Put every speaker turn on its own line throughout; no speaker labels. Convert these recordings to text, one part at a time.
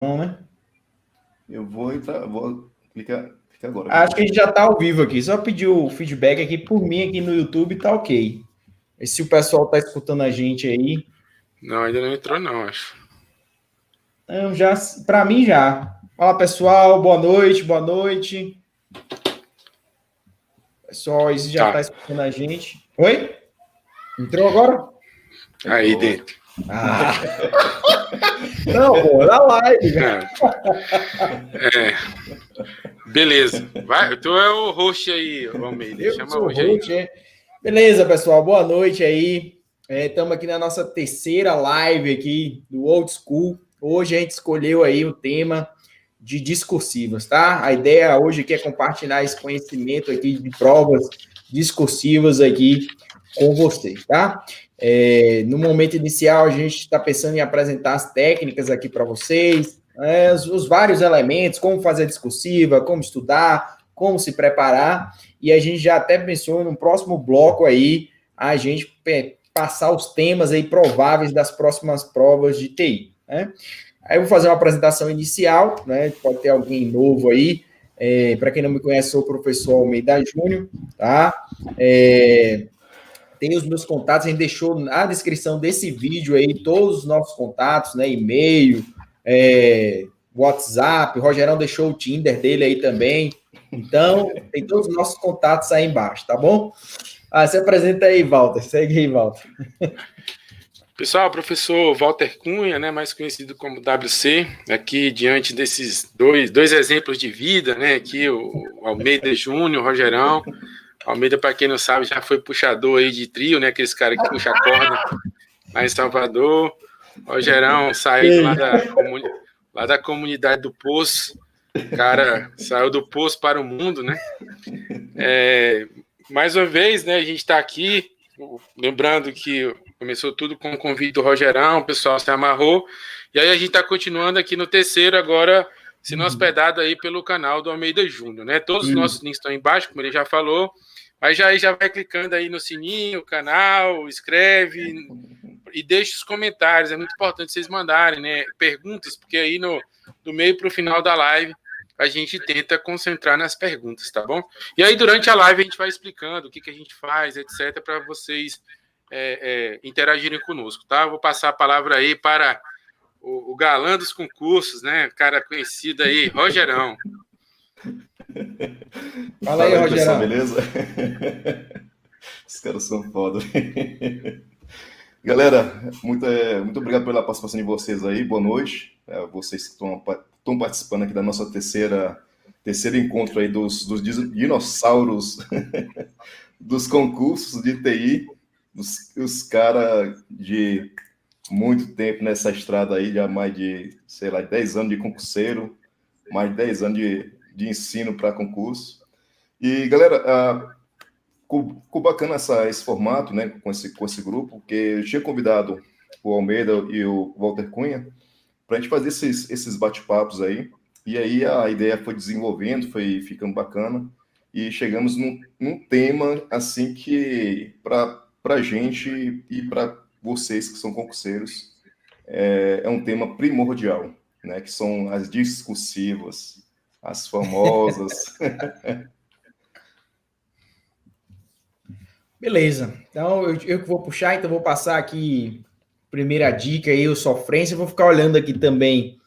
Não, né?
Eu vou entrar, vou clicar agora.
Acho que a gente já está ao vivo aqui. Só pedir o feedback aqui por mim aqui no YouTube, tá ok. E se o pessoal está escutando a gente aí.
Não, ainda não entrou, não, acho.
Não, já, para mim já. Fala pessoal, boa noite, boa noite. Pessoal, esse já está escutando a gente. Oi? Entrou agora?
Aí dentro.
Ah. Não, pô, na live.
Beleza. Vai, tu é o host aí, Almeida.
Eu
Chama
sou
hoje
host,
aí.
Beleza, pessoal. Boa noite aí. Estamos aqui na nossa terceira live aqui do Old School. Hoje a gente escolheu aí o tema de discursivas, tá? A ideia hoje aqui é compartilhar esse conhecimento aqui de provas discursivas aqui com vocês, tá? No momento inicial, a gente está pensando em apresentar as técnicas aqui para vocês, os vários elementos, como fazer a discursiva, como estudar, como se preparar, e a gente já até pensou no próximo bloco aí, a gente passar os temas aí prováveis das próximas provas de TI, né? Aí eu vou fazer uma apresentação inicial, né? Pode ter alguém novo aí. Para quem não me conhece, sou o professor Almeida Júnior, tá? Tem os meus contatos, a gente deixou na descrição desse vídeo aí todos os nossos contatos, né? E-mail, WhatsApp, o Rogerão deixou o Tinder dele aí também. Então, tem todos os nossos contatos aí embaixo, tá bom? Se apresenta aí, Walter. Segue aí, Walter.
Pessoal, professor Walter Cunha, né, mais conhecido como WC, aqui diante desses dois exemplos de vida, né, aqui o Almeida Júnior, o Rogerão. Almeida, para quem não sabe, já foi puxador aí de trio, né, aqueles caras que puxam a corda lá em Salvador. Rogerão saiu lá da comunidade do Poço, o cara saiu do Poço para o mundo, né. Mais uma vez, né, a gente está aqui, lembrando que começou tudo com o convite do Rogerão, o pessoal se amarrou, e aí a gente está continuando aqui no terceiro, agora sendo hospedado aí pelo canal do Almeida Júnior, né? Todos os nossos links estão embaixo, como ele já falou, mas já vai clicando aí no sininho, canal, escreve e deixa os comentários, é muito importante vocês mandarem, né, perguntas, porque aí do meio para o final da live a gente tenta concentrar nas perguntas, tá bom? E aí, durante a live, a gente vai explicando o que a gente faz, etc., para vocês interagirem conosco, tá? Vou passar a palavra aí para o galã dos concursos, né? Cara conhecido aí, Rogerão.
Fala aí, Rogerão.
Pessoal, beleza? Os caras são foda. Galera, muito obrigado pela participação de vocês aí. Boa noite. Vocês que estão participando aqui da nossa terceiro encontro aí dos dinossauros dos concursos de TI, os caras de muito tempo nessa estrada aí, já mais de, 10 anos de concurseiro, mais de 10 anos de ensino para concurso. E, galera, ficou bacana esse formato, né, com esse grupo, porque eu tinha convidado o Almeida e o Walter Cunha para a gente fazer esses bate-papos aí, e aí a ideia foi desenvolvendo, foi ficando bacana, e chegamos num tema, assim, que para a gente e para vocês que são concurseiros, é um tema primordial, né, que são as discursivas, as famosas...
Beleza. Então, eu que vou puxar, então vou passar aqui primeira dica aí, o sofrência. Eu vou ficar olhando aqui também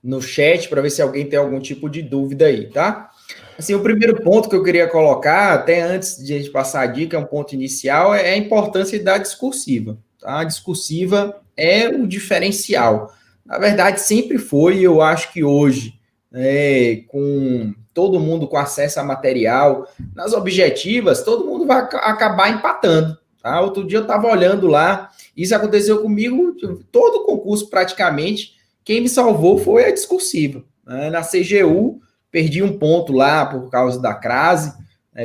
no chat para ver se alguém tem algum tipo de dúvida aí, tá? Assim, o primeiro ponto que eu queria colocar, até antes de a gente passar a dica, é um ponto inicial, é a importância da discursiva. Tá? A discursiva é o diferencial. Na verdade, sempre foi, e eu acho que hoje, com todo mundo com acesso a material, nas objetivas, todo mundo vai acabar empatando. Tá? Outro dia eu estava olhando lá, isso aconteceu comigo, todo concurso praticamente, quem me salvou foi a discursiva. Né? Na CGU, perdi um ponto lá por causa da crase,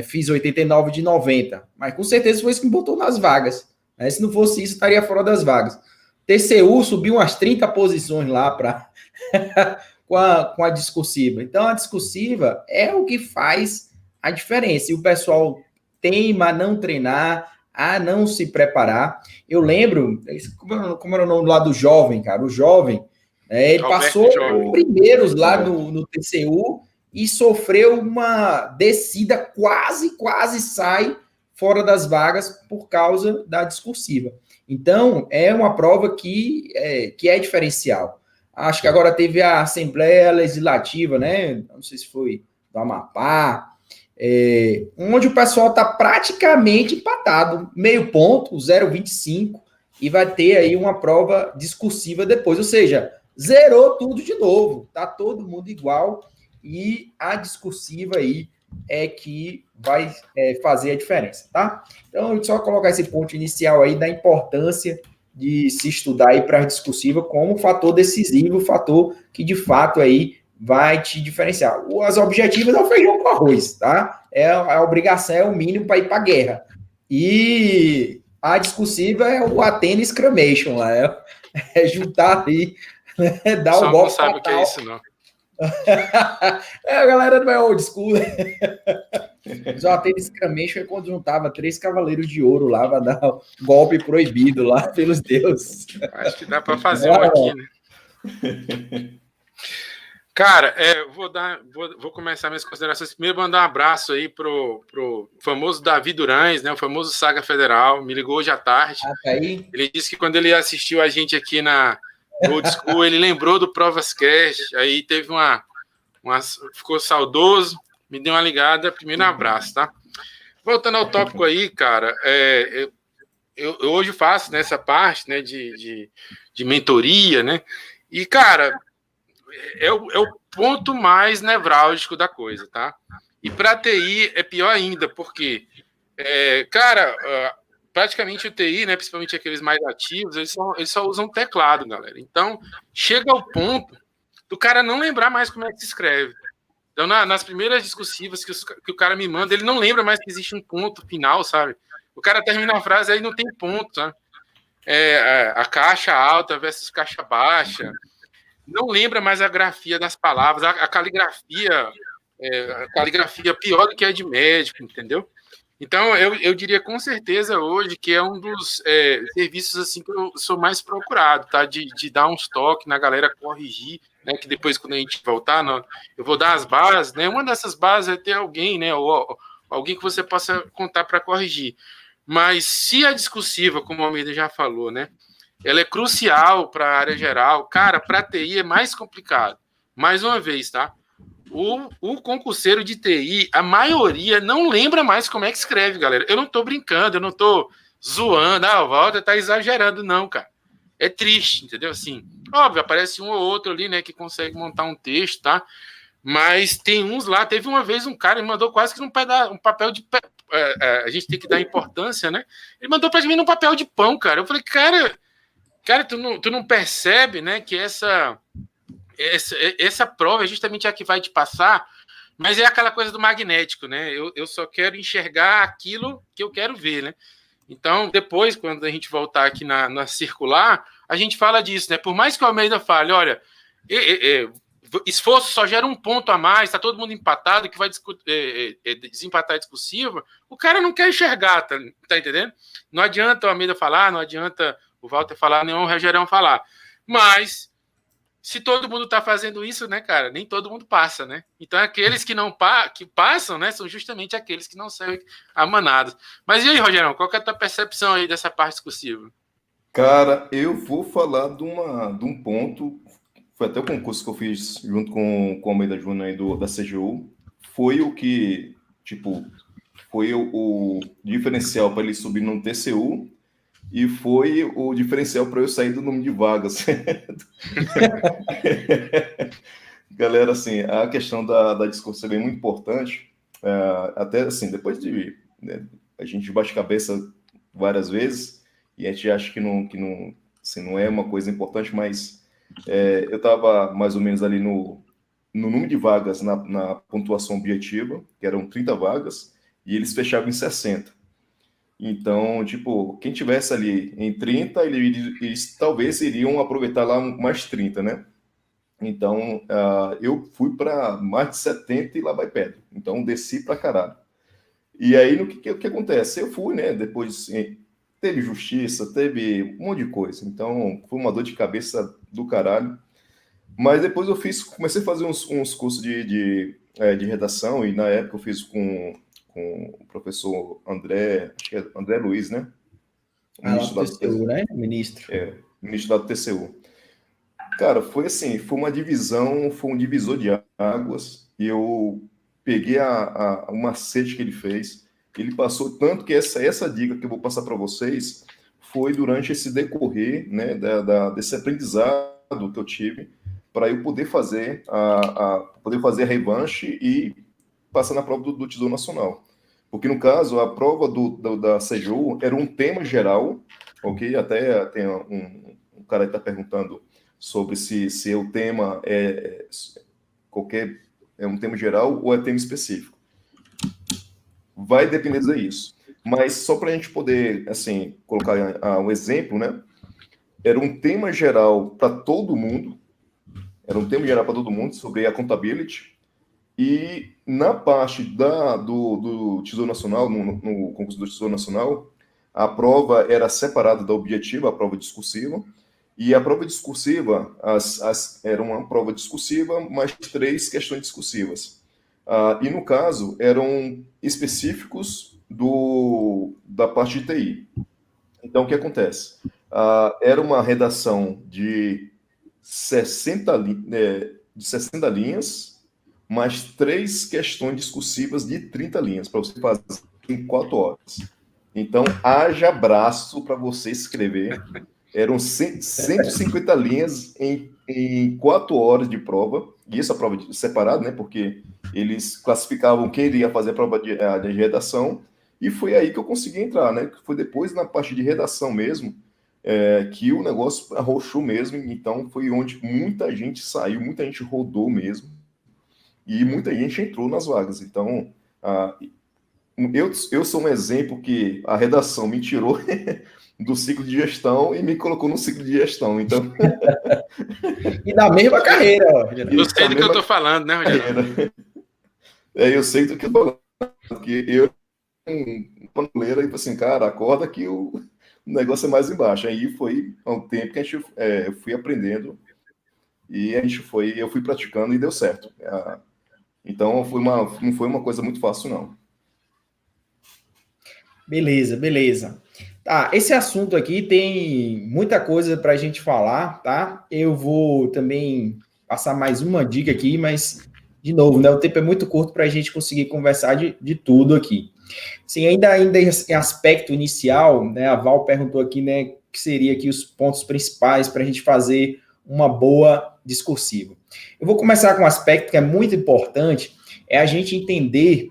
fiz 89 de 90, mas com certeza foi isso que me botou nas vagas. Né? Se não fosse isso, estaria fora das vagas. TCU subiu umas 30 posições lá para com a discursiva. Então, a discursiva é o que faz a diferença. E o pessoal teima a não treinar, a não se preparar. Eu lembro, como era o nome lá do jovem, cara? O jovem, ele passou os primeiros lá no TCU e sofreu uma descida, quase sai fora das vagas por causa da discursiva. Então, é uma prova que é diferencial. Acho que agora teve a Assembleia Legislativa, né? Não sei se foi do Amapá, onde o pessoal está praticamente empatado, meio ponto, 0,25, e vai ter aí uma prova discursiva depois. Ou seja, zerou tudo de novo, tá todo mundo igual, e a discursiva aí é que vai fazer a diferença, tá? Então, só colocar esse ponto inicial aí da importância de se estudar aí para a discursiva como fator decisivo, fator que de fato aí vai te diferenciar. As objetivas é o feijão com arroz, tá? A obrigação, é o mínimo para ir para a guerra. E a discursiva é o Athena Exclamation lá, é juntar ali, né, dar o golpe.
Só não sabe o que é isso, não.
A galera não é old school. O Athena Exclamation é quando juntava 3 cavaleiros de ouro lá para dar um golpe proibido lá pelos deuses.
Acho que dá para fazer um aqui, né? Cara, vou começar minhas considerações. Primeiro, mandar um abraço aí pro famoso Davi Durães, né? O famoso Saga Federal. Me ligou hoje à tarde.
Tá aí.
Ele disse que quando ele assistiu a gente aqui na Old School, ele lembrou do Provas Cast. Aí teve ficou saudoso, me deu uma ligada. Primeiro, um abraço, tá? Voltando ao tópico aí, cara, eu hoje faço nessa parte, né, de mentoria, né? E, cara, é o ponto mais nevrálgico da coisa, tá? E para TI é pior ainda, porque, cara, praticamente o TI, né, principalmente aqueles mais ativos, eles só usam teclado, galera. Então, chega ao ponto do cara não lembrar mais como é que se escreve. Então, nas primeiras discursivas que o cara me manda, ele não lembra mais que existe um ponto final, sabe? O cara termina a frase, aí não tem ponto, sabe? A caixa alta versus caixa baixa. Não lembra mais a grafia das palavras, a caligrafia pior do que a de médico, entendeu? Então, eu diria com certeza hoje que é um dos serviços assim que eu sou mais procurado, tá? De dar uns toques na galera, corrigir, né? Que depois, quando a gente voltar, eu vou dar as bases, né? Uma dessas bases é ter alguém, né? Ou alguém que você possa contar para corrigir. Mas se a discursiva, como o Almeida já falou, né? Ela é crucial para a área geral. Cara, para a TI é mais complicado. Mais uma vez, tá? O concurseiro de TI, a maioria não lembra mais como é que escreve, galera. Eu não tô brincando, eu não tô zoando. O Walter tá exagerando, não, cara. É triste, entendeu? Assim, óbvio, aparece um ou outro ali, né, que consegue montar um texto, tá? Mas tem uns lá. Teve uma vez um cara, ele mandou quase que um papel de... a gente tem que dar importância, né? Ele mandou para mim num papel de pão, cara. Eu falei, cara, tu não percebe, né, que essa prova é justamente a que vai te passar, mas é aquela coisa do magnético, né? Eu só quero enxergar aquilo que eu quero ver, né? Então, depois, quando a gente voltar aqui na circular, a gente fala disso, né? Por mais que o Almeida fale, olha, esforço só gera um ponto a mais, tá todo mundo empatado, que vai desempatar a discursiva, o cara não quer enxergar, tá entendendo? Não adianta o Almeida falar, não adianta o Walter falar, nem o Rogerão falar. Mas, se todo mundo está fazendo isso, né, cara, nem todo mundo passa, né? Então, aqueles que que passam, né, são justamente aqueles que não servem a manada. Mas e aí, Rogerão, qual que é a tua percepção aí dessa parte discursiva?
Cara, eu vou falar de um ponto, foi até o concurso que eu fiz junto com o Almeida Júnior aí da CGU, foi o que, tipo, foi o diferencial para ele subir no TCU, e foi o diferencial para eu sair do número de vagas. Galera, assim, a questão da discussão é muito importante. Até assim, depois de... né, a gente bate cabeça várias vezes e a gente acha que não, assim, não é uma coisa importante, mas eu estava mais ou menos ali no número de vagas na pontuação objetiva, que eram 30 vagas, e eles fechavam em 60. Então, tipo, quem tivesse ali em 30, eles talvez iriam aproveitar lá mais 30, né? Então, eu fui para mais de 70 e lá vai pedra. Então, desci para caralho. E aí, o que acontece? Eu fui, né? Depois teve justiça, teve um monte de coisa. Então, foi uma dor de cabeça do caralho. Mas depois comecei a fazer uns cursos de redação, e na época eu fiz com o professor André, acho que é André Luiz, né?
Lá do TCU, né? Ministro.
Ministro lá do TCU. Cara, foi assim, foi uma divisão, foi um divisor de águas, e eu peguei o macete que ele fez, ele passou tanto que essa dica que eu vou passar para vocês foi durante esse decorrer, né, desse aprendizado que eu tive, para eu poder fazer a revanche e passar na prova do Tesouro Nacional. Porque, no caso, a prova da CGU era um tema geral, ok? Até tem um cara que está perguntando sobre se o tema é um tema geral ou é tema específico. Vai depender disso. Mas só para a gente poder, assim, colocar um exemplo, né? Era um tema geral para todo mundo, sobre a accountability, e na parte do Tesouro Nacional, no concurso do Tesouro Nacional, a prova era separada da objetiva, a prova discursiva, e a prova discursiva era uma prova discursiva, mais 3 questões discursivas. E, no caso, eram específicos da parte de TI. Então, o que acontece? Era uma redação de 60 linhas, mais 3 questões discursivas de 30 linhas, para você fazer em 4 horas. Então, haja braço para você escrever. Eram 150 linhas em 4 horas de prova, e essa prova separada, né, porque eles classificavam quem iria fazer a prova de redação, e foi aí que eu consegui entrar, né, foi depois na parte de redação mesmo, que o negócio arrochou mesmo, então foi onde muita gente saiu, muita gente rodou mesmo, e muita gente entrou nas vagas. Então, eu sou um exemplo que a redação me tirou do ciclo de gestão e me colocou no ciclo de gestão. Então...
E da mesma carreira, ó.
Eu sei do que eu estou falando, né, Rogério?
Eu sei do que eu estou falando, porque eu uma leira e assim, cara, acorda que o negócio é mais embaixo. Aí foi há um tempo que a gente fui aprendendo e eu fui praticando e deu certo. Então não foi uma coisa muito fácil, não.
Beleza. Tá, esse assunto aqui tem muita coisa para a gente falar, tá? Eu vou também passar mais uma dica aqui, mas, de novo, né, o tempo é muito curto para a gente conseguir conversar de tudo aqui. Sim, ainda em aspecto inicial, né, a Val perguntou aqui, né, que seria aqui os pontos principais para a gente fazer uma boa discursiva. Eu vou começar com um aspecto que é muito importante, é a gente entender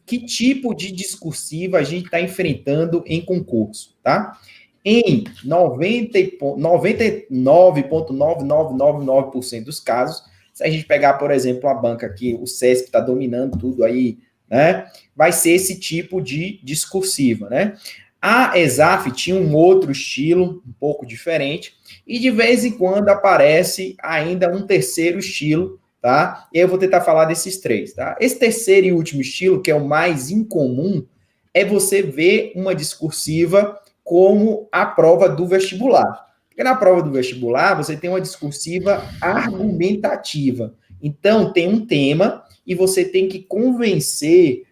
que tipo de discursiva a gente está enfrentando em concurso, tá? Em 99,9999% dos casos, se a gente pegar, por exemplo, a banca aqui, o CESP está dominando tudo aí, né? Vai ser esse tipo de discursiva, né? A ESAF tinha um outro estilo, um pouco diferente, e de vez em quando aparece ainda um terceiro estilo, tá? E eu vou tentar falar desses 3, tá? Esse terceiro e último estilo, que é o mais incomum, é você ver uma discursiva como a prova do vestibular. Porque na prova do vestibular, você tem uma discursiva argumentativa. Então, tem um tema e você tem que convencer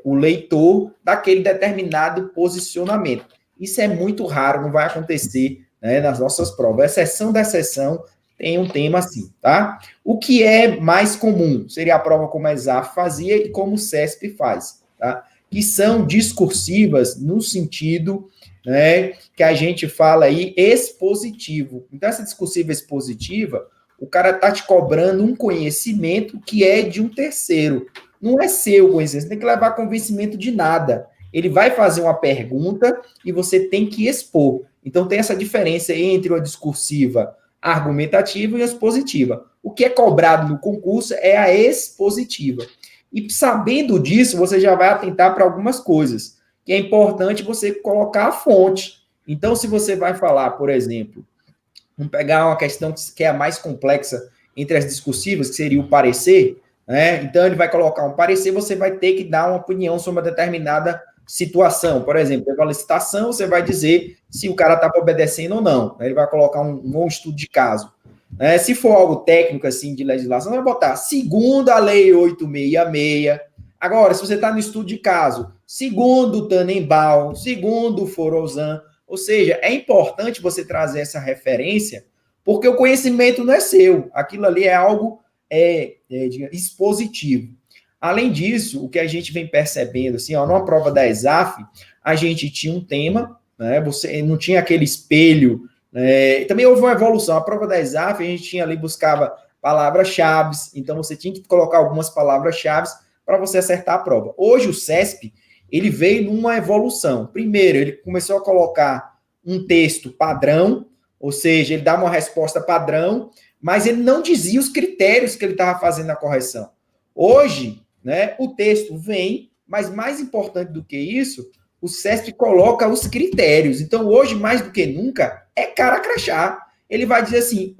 o leitor daquele determinado posicionamento. Isso é muito raro, não vai acontecer, né, nas nossas provas. Exceção da exceção, tem um tema assim, tá? O que é mais comum seria a prova como a ESAF fazia e como o CESP faz, tá? Que são discursivas no sentido, né, que a gente fala aí expositivo. Então, essa discursiva expositiva, o cara tá te cobrando um conhecimento que é de um terceiro. Não é seu conhecimento, você tem que levar convencimento de nada. Ele vai fazer uma pergunta e você tem que expor. Então, tem essa diferença entre uma discursiva argumentativa e expositiva. O que é cobrado no concurso é a expositiva. E sabendo disso, você já vai atentar para algumas coisas, que é importante você colocar a fonte. Então, se você vai falar, por exemplo, vamos pegar uma questão que é a mais complexa entre as discursivas, que seria o parecer, né? Então, ele vai colocar um parecer, você vai ter que dar uma opinião sobre uma determinada situação. Por exemplo, teve uma licitação, você vai dizer se o cara estava obedecendo ou não. Ele vai colocar um estudo de caso. Se for algo técnico, assim, de legislação, vai botar segundo a Lei 866. Agora, se você está no estudo de caso, segundo o Tannenbaum, segundo o Forozan, ou seja, é importante você trazer essa referência, porque o conhecimento não é seu. Aquilo ali é algo expositivo. Além disso, o que a gente vem percebendo, assim, numa prova da ESAF, a gente tinha um tema, né? Você não tinha aquele espelho, né? Também houve uma evolução. A prova da ESAF, a gente tinha ali, buscava palavras-chave, então você tinha que colocar algumas palavras-chave para você acertar a prova. Hoje, o CESP, ele veio numa evolução. Primeiro, ele começou a colocar um texto padrão, ou seja, ele dá uma resposta padrão, mas ele não dizia os critérios que ele estava fazendo a correção. Hoje, né, o texto vem, mas mais importante do que isso, o CESP coloca os critérios. Então, hoje, mais do que nunca, é cara crachá. Ele vai dizer assim,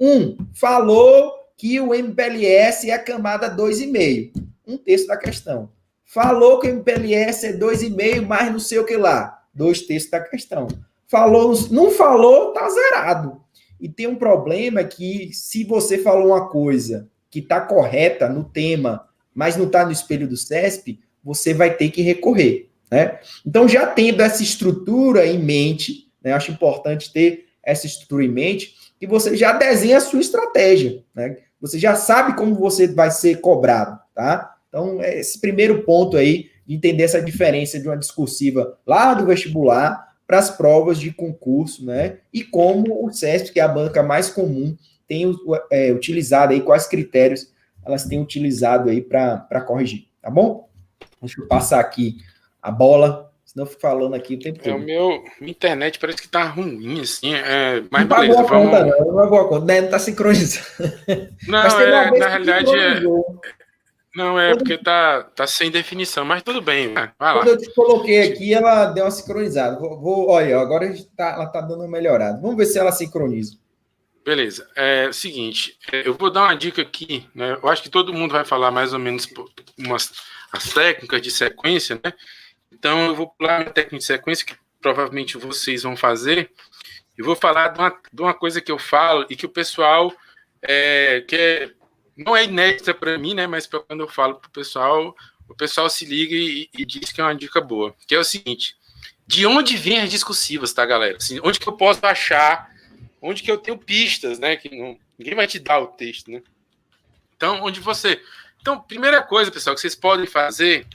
falou que o MPLS é a camada 2,5. Um texto da questão. Falou que o MPLS é 2,5, mas não sei o que lá. 2 textos da questão. Falou, não falou, tá zerado. E tem um problema que, se você falou uma coisa que está correta no tema, mas não está no espelho do CESP, você vai ter que recorrer, né? Então, já tendo essa estrutura em mente, né, acho importante ter essa estrutura em mente, que você já desenha a sua estratégia, né? Você já sabe como você vai ser cobrado, tá? Então, esse primeiro ponto aí, de entender essa diferença de uma discursiva lá do vestibular para as provas de concurso, né? E como o CESP, que é a banca mais comum, tem utilizado aí, quais critérios elas têm utilizado aí para corrigir, tá bom? Deixa eu passar aqui a bola, senão eu fico falando aqui o tempo todo.
Minha internet parece que tá ruim, assim, mas
não
beleza,
vamos... Não é boa conta, não tá sincronizando.
Não, na realidade não, porque tá sem definição, mas tudo bem, vai lá.
Quando eu te coloquei aqui, ela deu uma sincronizada. Olha, agora ela tá dando uma melhorada. Vamos ver se ela sincroniza.
Beleza. É o seguinte, eu vou dar uma dica aqui, né? Eu acho que todo mundo vai falar mais ou menos as técnicas de sequência, né? Então, eu vou pular a técnica de sequência, que provavelmente vocês vão fazer, e vou falar de uma coisa que eu falo e que o pessoal, não é inédita para mim, né? Mas quando eu falo para o pessoal se liga e diz que é uma dica boa, que é o seguinte: de onde vêm as discursivas, tá, galera? Assim, onde que eu posso achar, onde que eu tenho pistas, né? Que ninguém vai te dar o texto, né? Então, primeira coisa, pessoal, que vocês podem fazer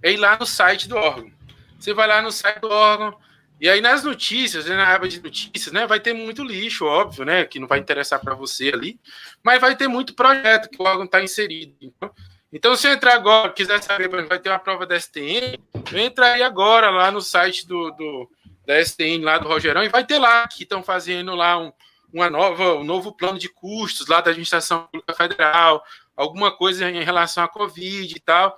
é ir lá no site do órgão. Você vai lá no site do órgão, e aí nas notícias, né, na aba de notícias, né, vai ter muito lixo, óbvio, né, que não vai interessar para você ali, mas vai ter muito projeto que o órgão está inserido. Então, se eu entrar agora, quiser saber, vai ter uma prova da STN, eu entraria agora lá no site da STN, lá do Rogerão, e vai ter lá que estão fazendo lá um novo plano de custos lá da Administração Pública Federal, alguma coisa em relação à Covid e tal.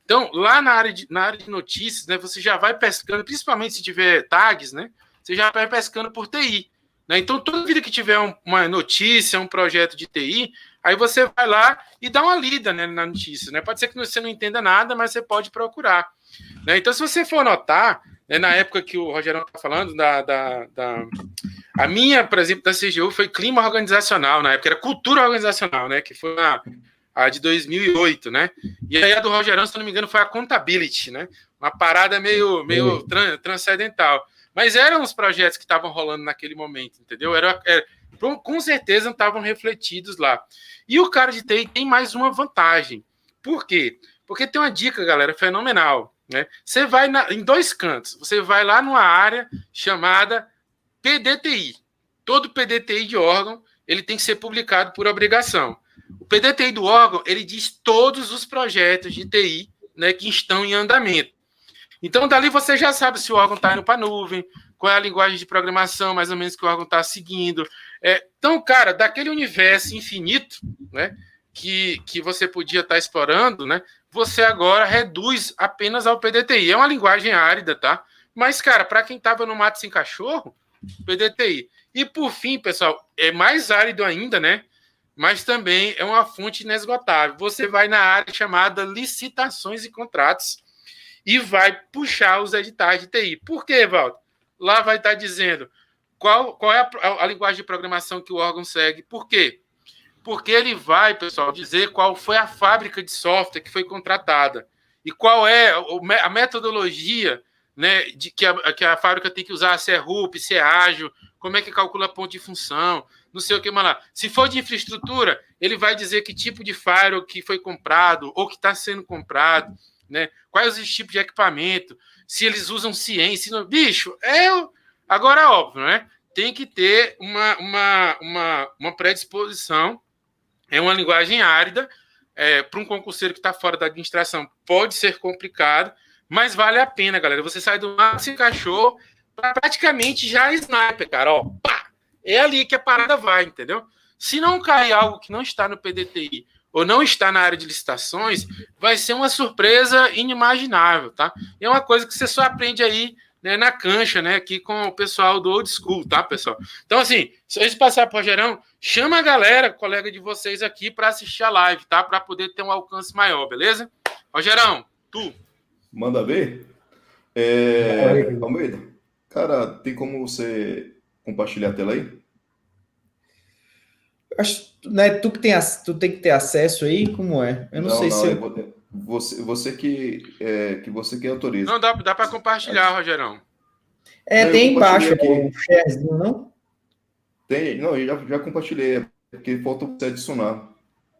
Então, lá na área de notícias, né, você já vai pescando, principalmente se tiver tags, né, você já vai pescando por TI. Né? Então, toda vida que tiver uma notícia, um projeto de TI, aí você vai lá e dá uma lida, né, na notícia. Né? Pode ser que você não entenda nada, mas você pode procurar. Né? Então, se você for notar, né, na época que o Rogerão está falando, a minha, por exemplo, da CGU foi clima organizacional, na época era cultura organizacional, né, que foi a de 2008, né? E aí a do Rogerão, se não me engano, foi a Contability, né? Uma parada meio transcendental. Mas eram os projetos que estavam rolando naquele momento, entendeu? Com certeza não estavam refletidos lá. E o cara de TI tem mais uma vantagem. Por quê? Porque tem uma dica, galera, fenomenal, né? Você vai em 2 cantos. Você vai lá numa área chamada PDTI. Todo PDTI de órgão, ele tem que ser publicado por obrigação. O PDTI do órgão, ele diz todos os projetos de TI, né, que estão em andamento. Então, dali você já sabe se o órgão está indo para a nuvem, qual é a linguagem de programação, mais ou menos, que o órgão está seguindo. Então, cara, daquele universo infinito, né, que você podia estar explorando, né, você agora reduz apenas ao PDTI. É uma linguagem árida, tá? Mas, cara, para quem estava no mato sem cachorro, PDTI. E, por fim, pessoal, é mais árido ainda, né? mas também é uma fonte inesgotável. Você vai na área chamada licitações e contratos e vai puxar os editais de TI. Por quê, Valdo? Lá vai estar dizendo qual é a linguagem de programação que o órgão segue. Por quê? Porque ele vai, pessoal, dizer qual foi a fábrica de software que foi contratada e qual é a metodologia, né, que a fábrica tem que usar, se é RUP, se é ágil, como é que calcula ponto de função, não sei o que mais lá. Se for de infraestrutura, ele vai dizer que tipo de firewall que foi comprado ou que está sendo comprado, né, quais os tipos de equipamento, se eles usam ciência. Bicho, agora, óbvio, né? Tem que ter uma predisposição. É uma linguagem árida, para um concurseiro que está fora da administração pode ser complicado, mas vale a pena, galera. Você sai do mar, se encaixou, praticamente já sniper, cara. Ó, pá, é ali que a parada vai, entendeu? Se não cair algo que não está no PDTI ou não está na área de licitações, vai ser uma surpresa inimaginável, tá? E é uma coisa que você só aprende aí, né, na cancha, né, aqui com o pessoal do old school, tá, pessoal? Então, assim, se a gente passar para o Rogerão, chama a galera, colega de vocês aqui, para assistir a live, tá? Para poder ter um alcance maior, beleza? Rogerão, tu.
Manda ver. Almeida, cara, tem como você compartilhar a tela aí?
Acho, né, tu tem que ter acesso aí, como é? Eu não sei se
você que autoriza.
Não, dá para compartilhar, Rogerão.
Tem embaixo um sharezinho, não?
Tem, não, eu já compartilhei, porque falta você adicionar.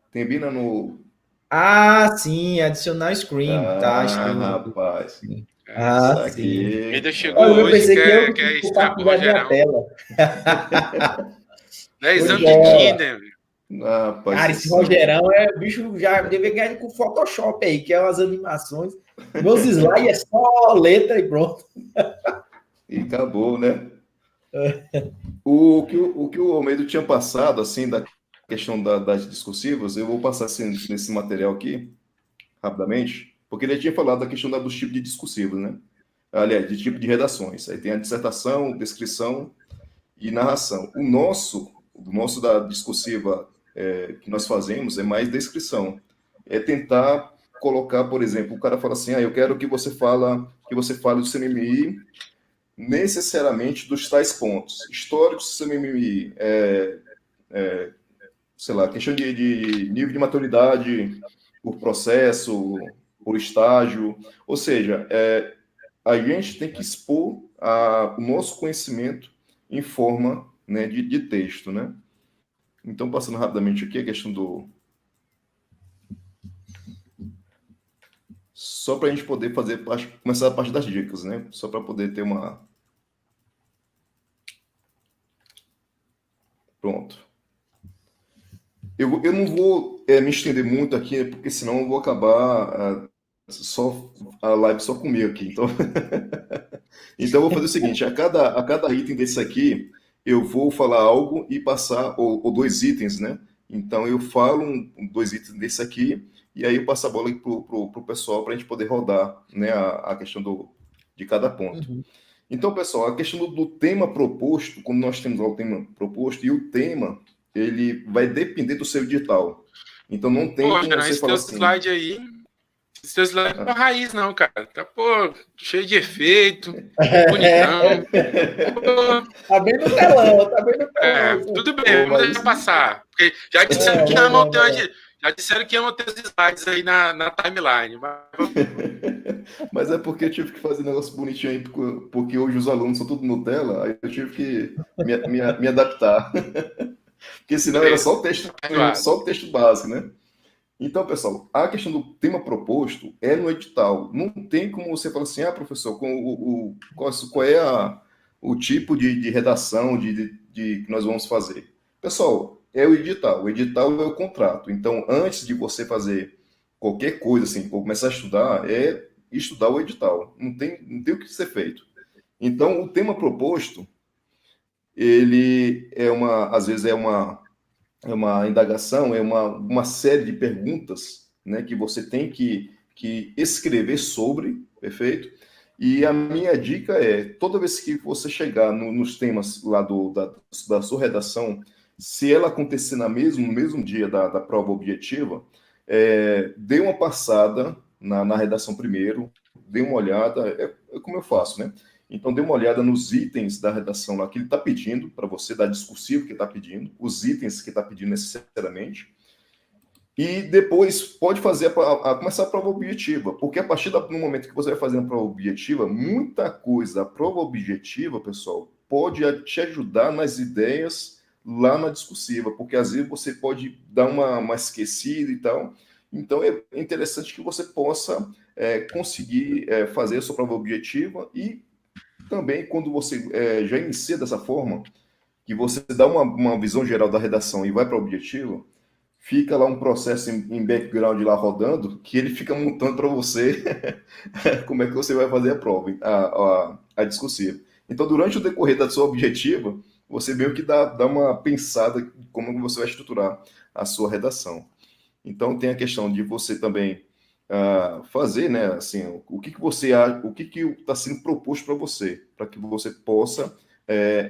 Tem bem no...
Ah, sim, adicionar screen, tá?
Rapaz.
Sim.
Sim.
Ele chegou hoje, quer extrair pro Rogerão.
Tela.
10 anos de Tinder.
Cara, esse Rogerão o bicho já deve ganhar com Photoshop aí, que é umas animações. Meus slides é só letra e pronto.
E acabou, né? O que o Almeida tinha passado, assim, da questão das discursivas, eu vou passar assim, nesse material aqui, rapidamente, porque ele tinha falado da questão dos tipos de discursivos, né? Aliás, de tipo de redações. Aí tem a dissertação, descrição e narração. O nosso da discursiva que nós fazemos é mais descrição. É tentar colocar, por exemplo, o cara fala assim, eu quero que você fale do CMMI necessariamente dos tais pontos. Históricos do CMMI, sei lá, questão de nível de maturidade por processo, por estágio. Ou seja, a gente tem que expor o nosso conhecimento em forma, né, de texto, né? Então, passando rapidamente aqui, a questão do... Só para a gente poder começar a parte das dicas, né? Só para poder ter uma... Pronto. Eu não vou me estender muito aqui, porque senão eu vou acabar a live só comigo aqui. Então, então eu vou fazer o seguinte, a cada item desse aqui, eu vou falar algo e passar, ou 2 itens, né? Então, eu falo 2 itens desse aqui, e aí eu passo a bola para o pessoal, para a gente poder rodar, né, a questão de cada ponto. Uhum. Então, pessoal, a questão do tema proposto, como nós temos lá o tema proposto, e o tema, ele vai depender do seu edital. Então, não tem como você falar assim...
slide aí... Seu slide não é raiz, não, cara. Tá, cheio de efeito, bonitão.
Tá bem no telão, tá bem no telão.
Tudo bem, vamos deixar passar. Porque já disseram que amam ter os slides aí na timeline.
Mas é porque eu tive que fazer um negócio bonitinho aí, porque hoje os alunos são tudo Nutella, aí eu tive que me adaptar. Porque senão era só o texto básico, né? Então, pessoal, a questão do tema proposto é no edital. Não tem como você falar assim, professor, qual é o tipo de redação que nós vamos fazer? Pessoal, é o edital. O edital é o contrato. Então, antes de você fazer qualquer coisa, assim, ou começar a estudar, é estudar o edital. Não tem o que ser feito. Então, o tema proposto, ele às vezes é uma indagação, é uma série de perguntas, né, que você tem que escrever sobre, perfeito? E a minha dica é, toda vez que você chegar nos temas lá da sua redação, se ela acontecer no mesmo dia da prova objetiva, dê uma passada na redação primeiro, dê uma olhada, é como eu faço, né? Então, dê uma olhada nos itens da redação lá que ele está pedindo para você, da discursiva que está pedindo, os itens que está pedindo necessariamente, e depois pode fazer começar a prova objetiva, porque a partir do momento que você vai fazer a prova objetiva, muita coisa, a prova objetiva, pessoal, pode te ajudar nas ideias lá na discursiva, porque às vezes você pode dar uma esquecida e tal. Então é interessante que você possa conseguir fazer a sua prova objetiva e também quando você já inicia dessa forma, que você dá uma visão geral da redação e vai para o objetivo, fica lá um processo em background lá rodando, que ele fica montando para você como é que você vai fazer a prova, a discursiva. Então, durante o decorrer da sua objetiva, você meio que dá uma pensada em como você vai estruturar a sua redação. Então, tem a questão de você também fazer, né, assim, o que você acha, o que está sendo proposto para você, para que você possa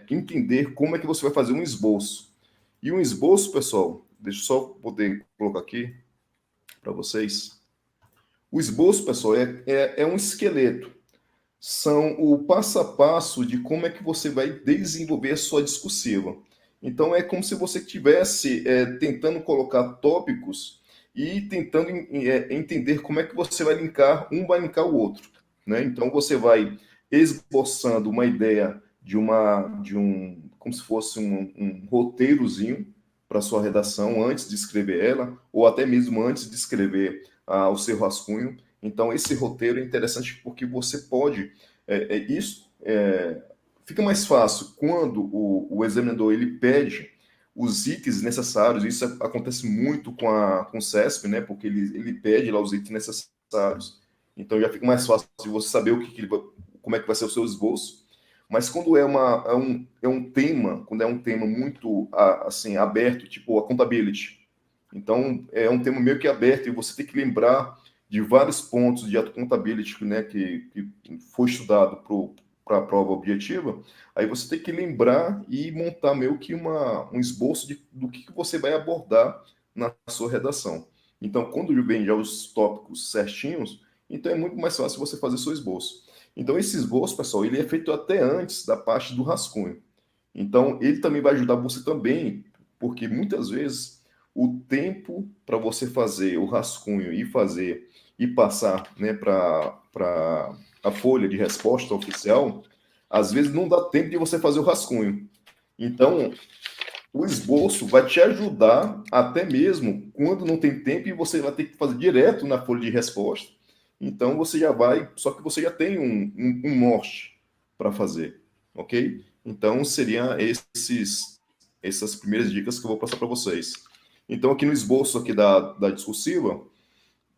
entender como é que você vai fazer um esboço. E um esboço, pessoal, deixa eu só poder colocar aqui para vocês. O esboço, pessoal, é um esqueleto. São o passo a passo de como é que você vai desenvolver a sua discursiva. Então, é como se você estivesse tentando colocar tópicos e tentando entender como é que você vai linkar, um vai linkar o outro. Né? Então, você vai esboçando uma ideia como se fosse um roteirozinho para sua redação antes de escrever ela, ou até mesmo antes de escrever o seu rascunho. Então, esse roteiro é interessante porque você pode... fica mais fácil quando o examinador ele pede os itens necessários. Isso acontece muito com o CESP, né? Porque ele pede lá os itens necessários. Então, já fica mais fácil de você saber como é que vai ser o seu esboço. Mas quando é um tema, quando é um tema muito assim aberto, tipo accountability, então é um tema meio que aberto e você tem que lembrar de vários pontos de accountability, né, que foi estudado para a prova objetiva. Aí você tem que lembrar e montar meio que um esboço do que você vai abordar na sua redação. Então, quando vem já os tópicos certinhos, então é muito mais fácil você fazer seu esboço. Então, esse esboço, pessoal, ele é feito até antes da parte do rascunho. Então, ele também vai ajudar você também, porque muitas vezes o tempo para você fazer o rascunho e passar, né, para a folha de resposta oficial, às vezes não dá tempo de você fazer o rascunho. Então, o esboço vai te ajudar até mesmo quando não tem tempo e você vai ter que fazer direto na folha de resposta. Então você já vai, só que você já tem um norte para fazer, ok? Então seriam essas primeiras dicas que eu vou passar para vocês. Então aqui no esboço aqui da discursiva,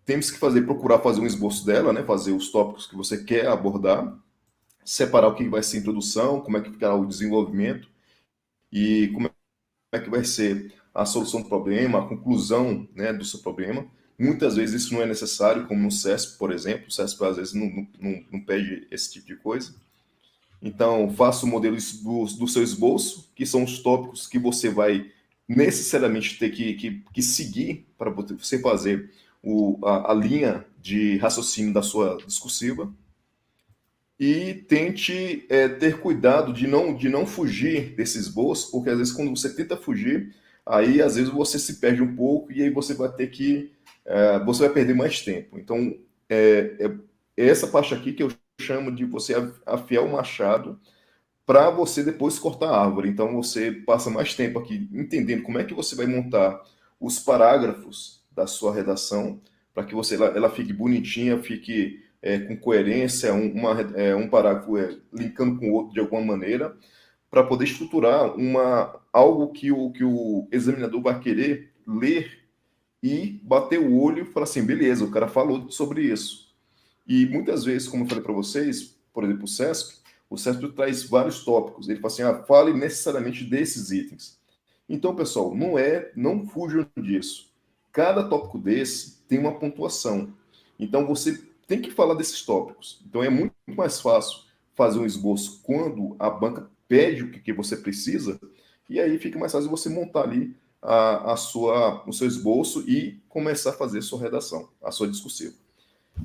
temos que procurar fazer um esboço dela, né? Fazer os tópicos que você quer abordar, separar o que vai ser introdução, como é que ficará o desenvolvimento e como é que vai ser a solução do problema, a conclusão, né, do seu problema. Muitas vezes isso não é necessário, como no CESP, por exemplo. O CESP às vezes não pede esse tipo de coisa. Então, faça o modelo do seu esboço, que são os tópicos que você vai necessariamente ter que seguir para você fazer a linha de raciocínio da sua discursiva. E tente ter cuidado de não fugir desse esboço, porque às vezes quando você tenta fugir, aí às vezes você se perde um pouco e aí você vai ter você vai perder mais tempo. Então, é essa parte aqui que eu chamo de você afiar o machado para você depois cortar a árvore. Então, você passa mais tempo aqui entendendo como é que você vai montar os parágrafos da sua redação para que ela fique bonitinha, fique com coerência, um parágrafo linkando com o outro de alguma maneira, para poder estruturar algo que o examinador vai querer ler e bater o olho e falar assim, beleza, o cara falou sobre isso. E muitas vezes, como eu falei para vocês, por exemplo, o CESP traz vários tópicos. Ele fala assim, fale necessariamente desses itens. Então, pessoal, não fujam disso. Cada tópico desse tem uma pontuação. Então, você tem que falar desses tópicos. Então, é muito mais fácil fazer um esboço quando a banca pede o que você precisa e aí fica mais fácil você montar ali o seu esboço e começar a fazer a sua redação, a sua discursiva.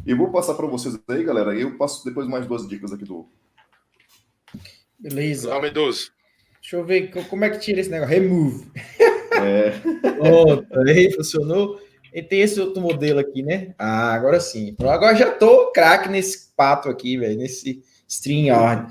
Eu vou passar para vocês aí, galera, e eu passo depois mais 2 dicas aqui do...
Beleza.
Vamos, Medoso.
Deixa eu ver como é que tira esse negócio. Remove. Pronto, aí funcionou. E tem esse outro modelo aqui, né? Ah, agora sim. Agora já tô craque nesse pato aqui, velho, nesse StreamYard.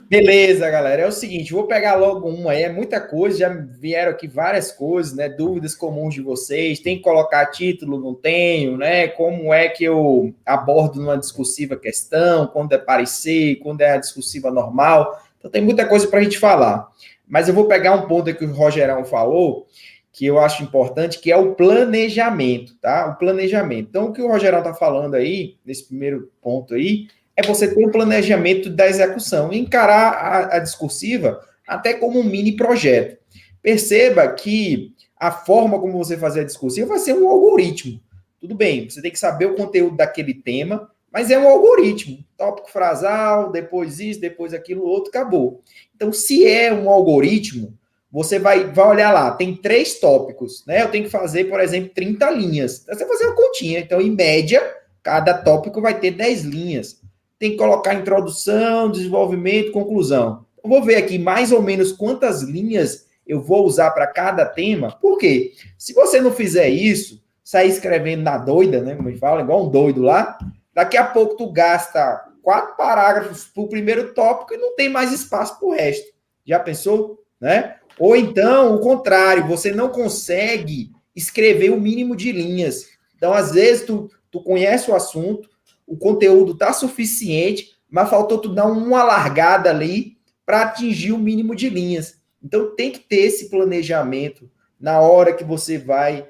Beleza, galera. É o seguinte, vou pegar logo uma aí. É muita coisa, já vieram aqui várias coisas, né? Dúvidas comuns de vocês. Tem que colocar título, não tenho, né? Como é que eu abordo numa discursiva questão, quando é parecer, quando é a discursiva normal. Então tem muita coisa para a gente falar. Mas eu vou pegar um ponto que o Rogerão falou, que eu acho importante, que é o planejamento, tá? O planejamento. Então, o que o Rogerão está falando aí, nesse primeiro ponto aí, é você ter um planejamento da execução e encarar a discursiva até como um mini projeto. Perceba que a forma como você fazer a discursiva vai ser um algoritmo. Tudo bem, você tem que saber o conteúdo daquele tema, mas é um algoritmo. Tópico frasal, depois isso, depois aquilo, outro, acabou. Então, se é um algoritmo, você vai olhar lá, tem 3 tópicos, né? Eu tenho que fazer, por exemplo, 30 linhas. Então, você vai fazer uma continha. Então, em média, cada tópico vai ter 10 linhas. Tem que colocar introdução, desenvolvimento, conclusão. Eu vou ver aqui mais ou menos quantas linhas eu vou usar para cada tema. Por quê? Se você não fizer isso, sair escrevendo na doida, né? Como a gente fala, igual um doido lá, daqui a pouco tu gasta 4 parágrafos para o primeiro tópico e não tem mais espaço para o resto. Já pensou? Né? Ou então, o contrário, você não consegue escrever o mínimo de linhas. Então, às vezes, tu conhece o assunto, o conteúdo está suficiente, mas faltou tu dar uma largada ali para atingir o mínimo de linhas. Então, tem que ter esse planejamento na hora que você vai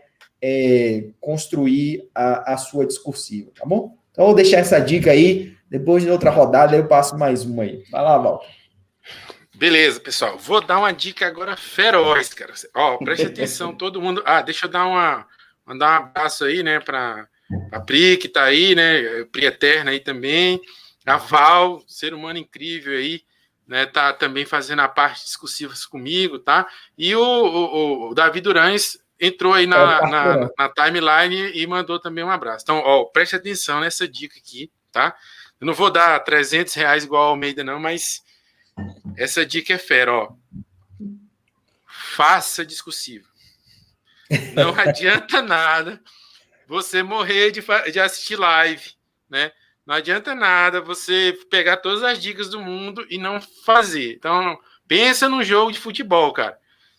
construir a sua discursiva, tá bom? Então, eu vou deixar essa dica aí, depois de outra rodada eu passo mais uma aí. Vai lá, Val.
Beleza, pessoal. Vou dar uma dica agora feroz, cara. Ó, preste atenção, todo mundo. Deixa eu mandar um abraço aí, né, para a Pri, que tá aí, né, Pri Eterna aí também, a Val, ser humano incrível aí, né, tá também fazendo a parte discursiva comigo, tá? E o Davi Durães entrou aí na timeline e mandou também um abraço. Então, ó, preste atenção nessa dica aqui, tá? Eu não vou dar R$300 igual ao Almeida, não, mas essa dica é fera, ó. Faça discursivo. Não adianta nada você morrer de assistir live, né? Não adianta nada você pegar todas as dicas do mundo e não fazer. Então, pensa num jogo de futebol, cara.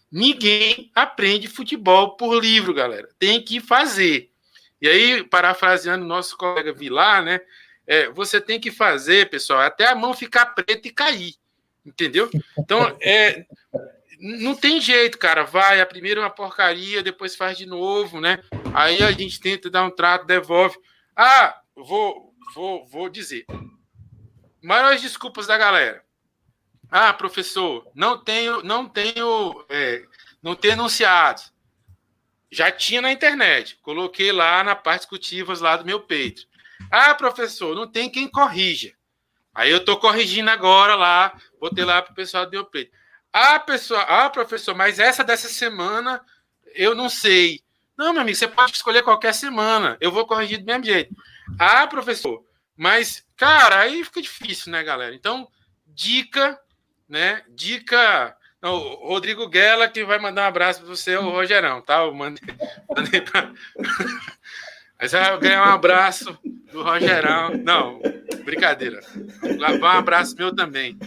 Ninguém aprende futebol por livro, galera. Tem que fazer. E aí, parafraseando nosso colega Vilar, né? Você tem que fazer, pessoal, até a mão ficar preta e cair. Entendeu? Então, não tem jeito, cara. Vai, a primeira é uma porcaria, depois faz de novo, né? Aí a gente tenta dar um trato, devolve. Vou dizer. Maiores desculpas da galera. Professor, não tenho enunciados. Já tinha na internet. Coloquei lá na parte discutivas lá do meu peito. Professor, não tem quem corrija. Aí eu estou corrigindo agora lá, botei lá para o pessoal do meu peito. Professor, mas essa dessa semana eu não sei. Não, meu amigo, você pode escolher qualquer semana. Eu vou corrigir do mesmo jeito. Professor, mas, cara, aí fica difícil, né, galera? Então, dica, né? Não, o Rodrigo Guela que vai mandar um abraço para você, o Rogerão, tá? Eu mandei para... Mas eu ganhei um abraço do Rogerão. Não, brincadeira. Um abraço meu também,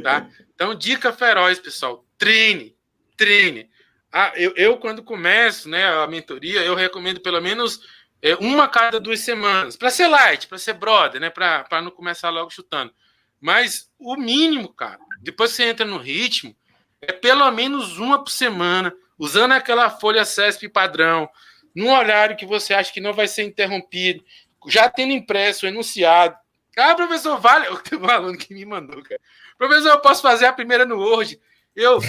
tá? Então, dica feroz, pessoal. Treine. Eu quando começo, né, a mentoria, eu recomendo pelo menos uma a cada 2 semanas. Para ser light, para ser brother, né? Para não começar logo chutando. Mas o mínimo, cara, depois que você entra no ritmo, é pelo menos uma por semana, usando aquela folha CESP padrão, num horário que você acha que não vai ser interrompido, já tendo impresso o enunciado. Professor, vale... Tem um aluno que me mandou, cara. Professor, eu posso fazer a primeira no Word? Aí eu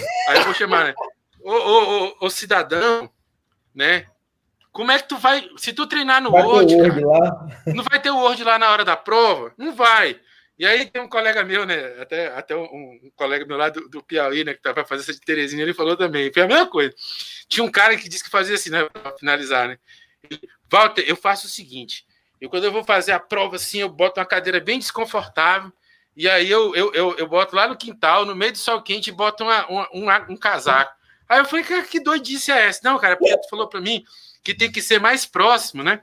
vou chamar, né? Ô cidadão, né? Como é que tu vai... Se tu treinar no Word, cara, não vai ter o Word lá na hora da prova? Não vai. E aí tem um colega meu, né? Até um colega meu lá do Piauí, né? Que tá para fazer essa de Terezinha, ele falou também. Foi a mesma coisa. Tinha um cara que disse que fazia assim, né? Para finalizar, né? Walter, eu faço o seguinte. Quando eu vou fazer a prova assim, eu boto uma cadeira bem desconfortável. E aí eu boto lá no quintal, no meio do sol quente, e boto um casaco. Aí eu falei, cara, que doidice é essa? Não, cara, porque tu falou para mim que tem que ser mais próximo, né?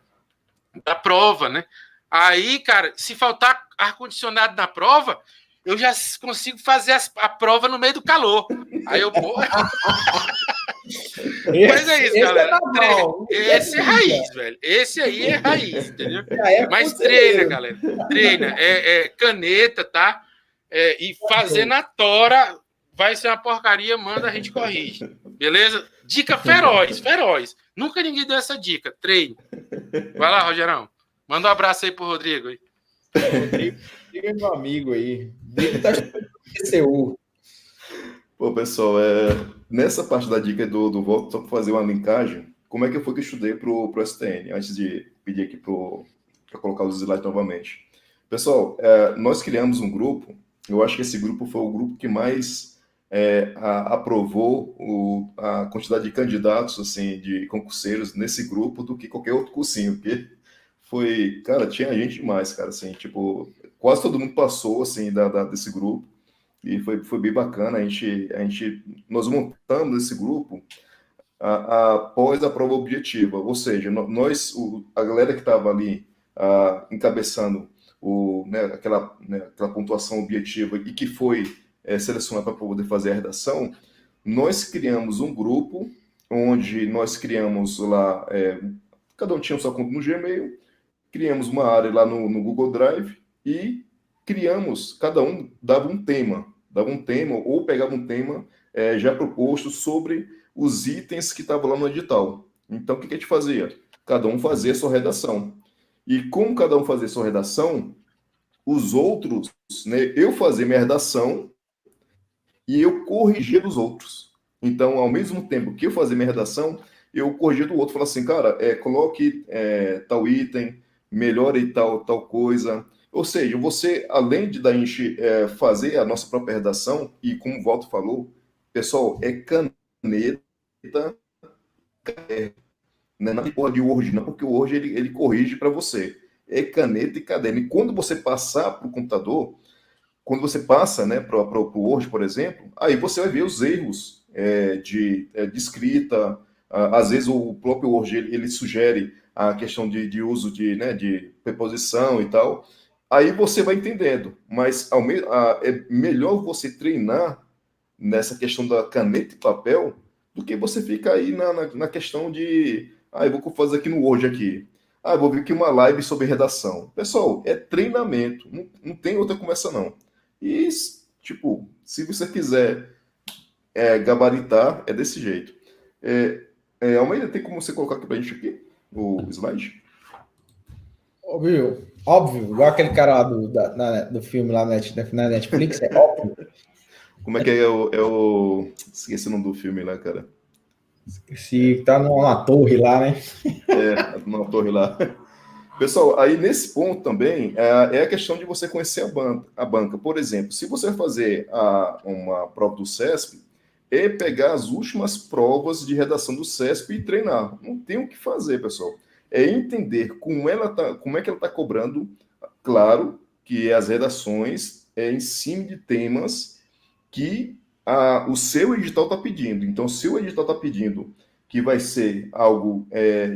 Da prova, né? Aí, cara, se faltar ar-condicionado na prova, eu já consigo fazer a prova no meio do calor. Aí eu, pô. Mas é isso, galera. Esse é raiz, velho. Esse aí é raiz, entendeu? Mas treina, galera. Treina. É caneta, tá? E fazer na tora vai ser uma porcaria, manda, a gente corrige. Beleza? Dica feroz, feroz. Nunca ninguém deu essa dica. Treine. Vai lá, Rogerão. Manda um abraço aí pro Rodrigo.
Rodrigo é meu amigo aí. Rodrigo tá estudando PCU.
Pô, pessoal, nessa parte da dica do voto, só para fazer uma linkagem, como é que foi que eu estudei pro STN, antes de pedir aqui para colocar os slides novamente. Pessoal, nós criamos um grupo, eu acho que esse grupo foi o grupo que mais aprovou a quantidade de candidatos, assim, de concurseiros nesse grupo do que qualquer outro cursinho, porque foi, cara, tinha gente demais, cara, assim, tipo, quase todo mundo passou, assim, desse grupo, e foi bem bacana. Nós montamos esse grupo após a prova objetiva, ou seja, a galera que estava ali encabeçando aquela pontuação objetiva e que foi selecionada para poder fazer a redação, nós criamos um grupo onde nós criamos lá, cada um tinha sua conta no Gmail, criamos uma área lá no Google Drive e criamos, cada um dava um tema ou pegava um tema já proposto sobre os itens que estavam lá no edital. Então, o que a gente fazia? Cada um fazia sua redação. E como cada um fazia sua redação, os outros, né, eu fazia minha redação e eu corrigia dos outros. Então, ao mesmo tempo que eu fazia minha redação, eu corrigia do outro, falava assim, cara, coloque tal item, melhore tal coisa. Ou seja, você, além da gente fazer a nossa própria redação, e como o Walter falou, pessoal, caneta, não é porra de Word, não, porque o Word ele corrige para você. É caneta e caderno. E quando você passar para o computador, quando você passa, né, para o Word, por exemplo, aí você vai ver os erros de escrita. Às vezes o próprio Word ele sugere a questão de uso de preposição e tal. Aí você vai entendendo, mas é melhor você treinar nessa questão da caneta e papel do que você ficar aí na questão de eu vou fazer aqui no Word aqui. Eu vou ver aqui uma live sobre redação. Pessoal, é treinamento, não tem outra conversa não. E, tipo, se você quiser gabaritar, é desse jeito. Almeida, tem como você colocar aqui pra gente aqui o slide?
Óbvio, igual aquele cara lá do filme lá na Netflix, é óbvio.
Como é que esqueci o nome do filme lá, cara.
Se tá numa torre lá, né?
Numa torre lá. Pessoal, aí nesse ponto também é a questão de você conhecer a banca. Por exemplo, se você vai fazer uma prova do CESP, pegar as últimas provas de redação do CESP e treinar. Não tem o que fazer, pessoal. É entender como é que ela está cobrando, claro, que as redações em cima de temas que o seu edital está pedindo. Então, se o edital está pedindo que vai ser algo,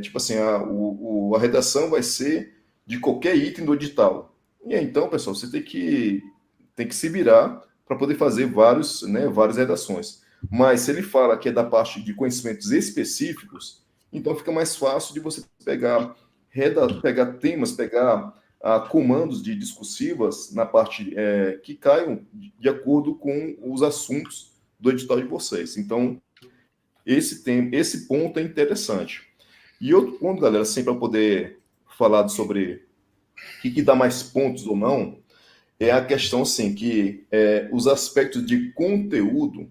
tipo assim, a redação vai ser de qualquer item do edital. E aí, então, pessoal, você tem que se virar para poder fazer várias redações. Mas se ele fala que é da parte de conhecimentos específicos, então fica mais fácil de você pegar temas, pegar comandos de discursivas na parte que caiam de acordo com os assuntos do edital de vocês. Então, esse ponto é interessante. E outro ponto, galera, assim, para poder falar sobre o que dá mais pontos ou não, é a questão, assim, que os aspectos de conteúdo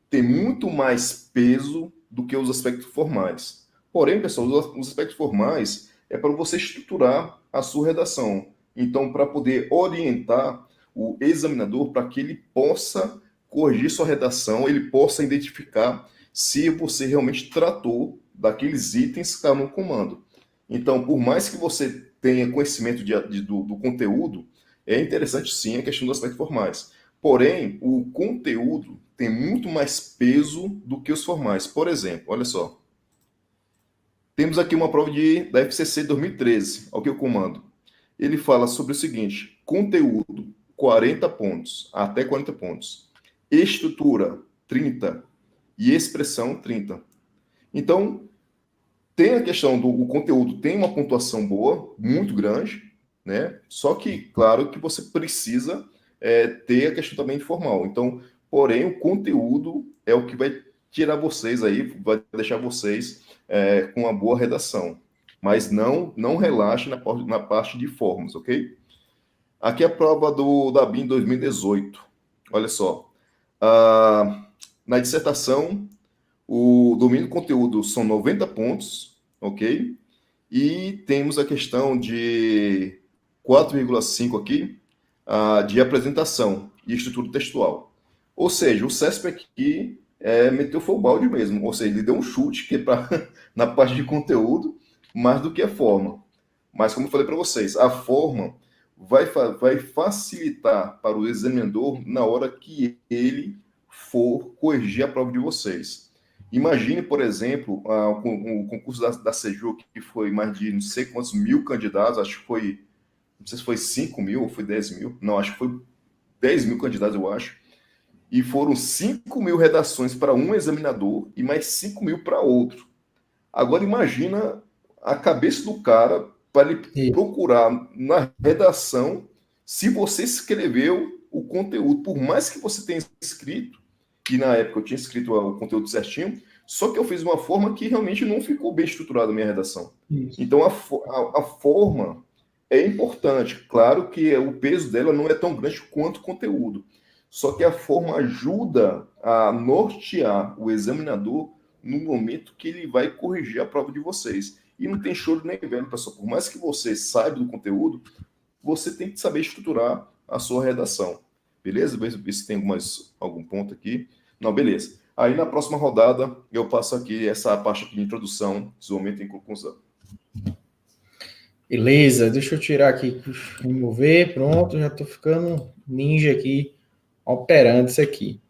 têm muito mais peso do que os aspectos formais. Porém, pessoal, os aspectos formais é para você estruturar a sua redação. Então, para poder orientar o examinador para que ele possa corrigir sua redação, ele possa identificar se você realmente tratou daqueles itens que estão no comando. Então, por mais que você tenha conhecimento do conteúdo, é interessante sim a questão dos aspectos formais. Porém, o conteúdo tem muito mais peso do que os formais. Por exemplo, olha só. Temos aqui uma prova da FCC 2013, ao que eu comando. Ele fala sobre o seguinte: conteúdo, 40 pontos, até 40 pontos. Estrutura, 30. E expressão, 30. Então, tem a questão do conteúdo, tem uma pontuação boa, muito grande, né? Só que, claro, que você precisa ter a questão também formal. Então, porém, o conteúdo é o que vai tirar vocês aí, vai deixar vocês com uma boa redação. Mas não relaxe na parte de formas, ok? Aqui é a prova da BIM 2018. Olha só. Na dissertação, o domínio do conteúdo são 90 pontos, ok? E temos a questão de 4,5 aqui, de apresentação e estrutura textual. Ou seja, o CESP aqui meteu foi o balde mesmo, ou seja, ele deu um chute que na parte de conteúdo, mais do que a forma. Mas, como eu falei para vocês, a forma vai facilitar para o examinador na hora que ele for corrigir a prova de vocês. Imagine, por exemplo, o concurso da Seju, que foi mais de não sei quantos mil candidatos, acho que foi, não sei se foi 5 mil ou foi 10 mil, não, acho que foi 10 mil candidatos, eu acho, e foram 5 mil redações para um examinador e mais 5 mil para outro. Agora imagina a cabeça do cara para ele procurar na redação se você escreveu o conteúdo, por mais que você tenha escrito, que na época eu tinha escrito o conteúdo certinho, só que eu fiz uma forma que realmente não ficou bem estruturada a minha redação. Isso. Então a forma é importante. Claro que o peso dela não é tão grande quanto o conteúdo. Só que a forma ajuda a nortear o examinador no momento que ele vai corrigir a prova de vocês. E não tem choro nem velho, pessoal. Por mais que você saiba do conteúdo, você tem que saber estruturar a sua redação. Beleza? Ver se tem algum ponto aqui. Não, beleza. Aí na próxima rodada eu passo aqui essa parte aqui de introdução, desenvolvimento e conclusão.
Beleza, deixa eu tirar aqui, remover, pronto, já estou ficando ninja aqui, operando isso aqui.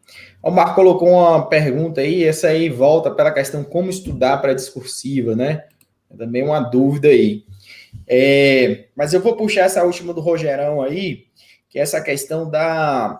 O Marco colocou uma pergunta aí, essa aí volta pela questão como estudar para discursiva, né? É também uma dúvida aí. Mas eu vou puxar essa última do Rogerão aí, que é essa questão da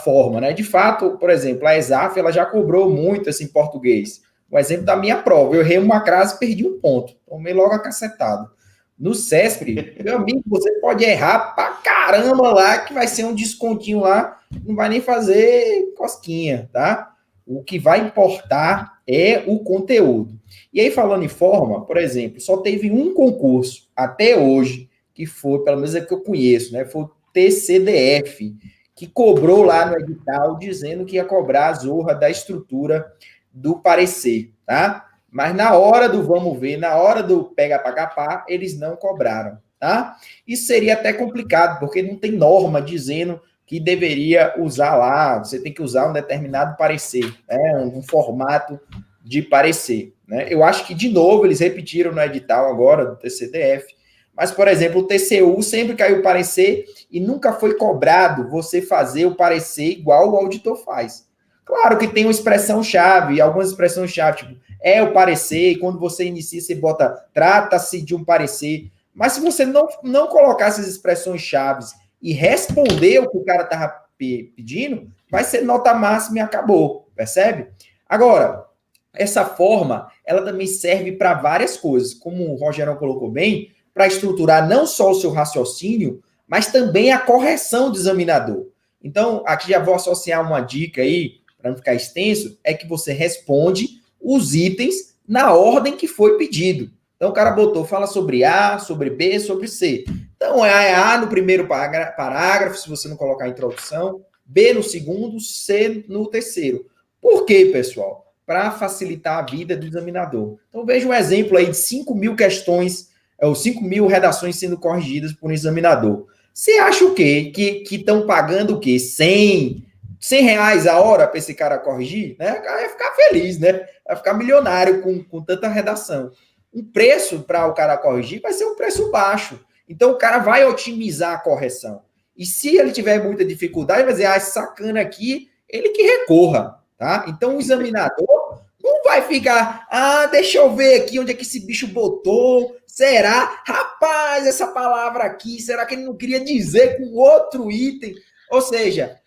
forma, né? De fato, por exemplo, a ESAF, ela já cobrou muito assim, em português. Um exemplo da minha prova, eu errei uma crase e perdi um ponto. Tomei logo a cacetada. No CESP, meu amigo, você pode errar pra caramba lá, que vai ser um descontinho lá, não vai nem fazer cosquinha, tá? O que vai importar é o conteúdo. E aí, falando em forma, por exemplo, só teve um concurso até hoje, que foi, pelo menos é que eu conheço, né? Foi o TCDF, que cobrou lá no edital, dizendo que ia cobrar a zorra da estrutura do parecer, tá? Mas na hora do vamos ver, na hora do pega para capar, eles não cobraram, tá? Isso seria até complicado, porque não tem norma dizendo que deveria usar lá, você tem que usar um determinado parecer, né? Um formato de parecer, né? Eu acho que, de novo, eles repetiram no edital agora do TCDF, mas, por exemplo, o TCU sempre caiu parecer e nunca foi cobrado você fazer o parecer igual o auditor faz. Claro que tem uma expressão-chave, algumas expressões-chave, tipo, o parecer, e quando você inicia, você bota, trata-se de um parecer. Mas se você não colocar essas expressões-chave e responder o que o cara estava pedindo, vai ser nota máxima e acabou, percebe? Agora, essa forma, ela também serve para várias coisas, como o Rogerão colocou bem, para estruturar não só o seu raciocínio, mas também a correção do examinador. Então, aqui já vou associar uma dica aí, para não ficar extenso, é que você responde os itens na ordem que foi pedido. Então, o cara fala sobre A, sobre B, sobre C. Então, é A no primeiro parágrafo, se você não colocar a introdução, B no segundo, C no terceiro. Por quê, pessoal? Para facilitar a vida do examinador. Então, veja um exemplo aí de 5 mil questões, ou 5 mil redações sendo corrigidas por um examinador. Você acha o quê? Que estão pagando o quê? 100 reais a hora para esse cara corrigir? Né? O cara vai ficar feliz, né? Vai ficar milionário com tanta redação. Um preço para o cara corrigir vai ser um preço baixo. Então, o cara vai otimizar a correção. E se ele tiver muita dificuldade, vai dizer, esse sacana aqui, ele que recorra, tá? Então, o examinador não vai ficar, deixa eu ver aqui onde é que esse bicho botou, será? Rapaz, essa palavra aqui, será que ele não queria dizer com outro item? Ou seja,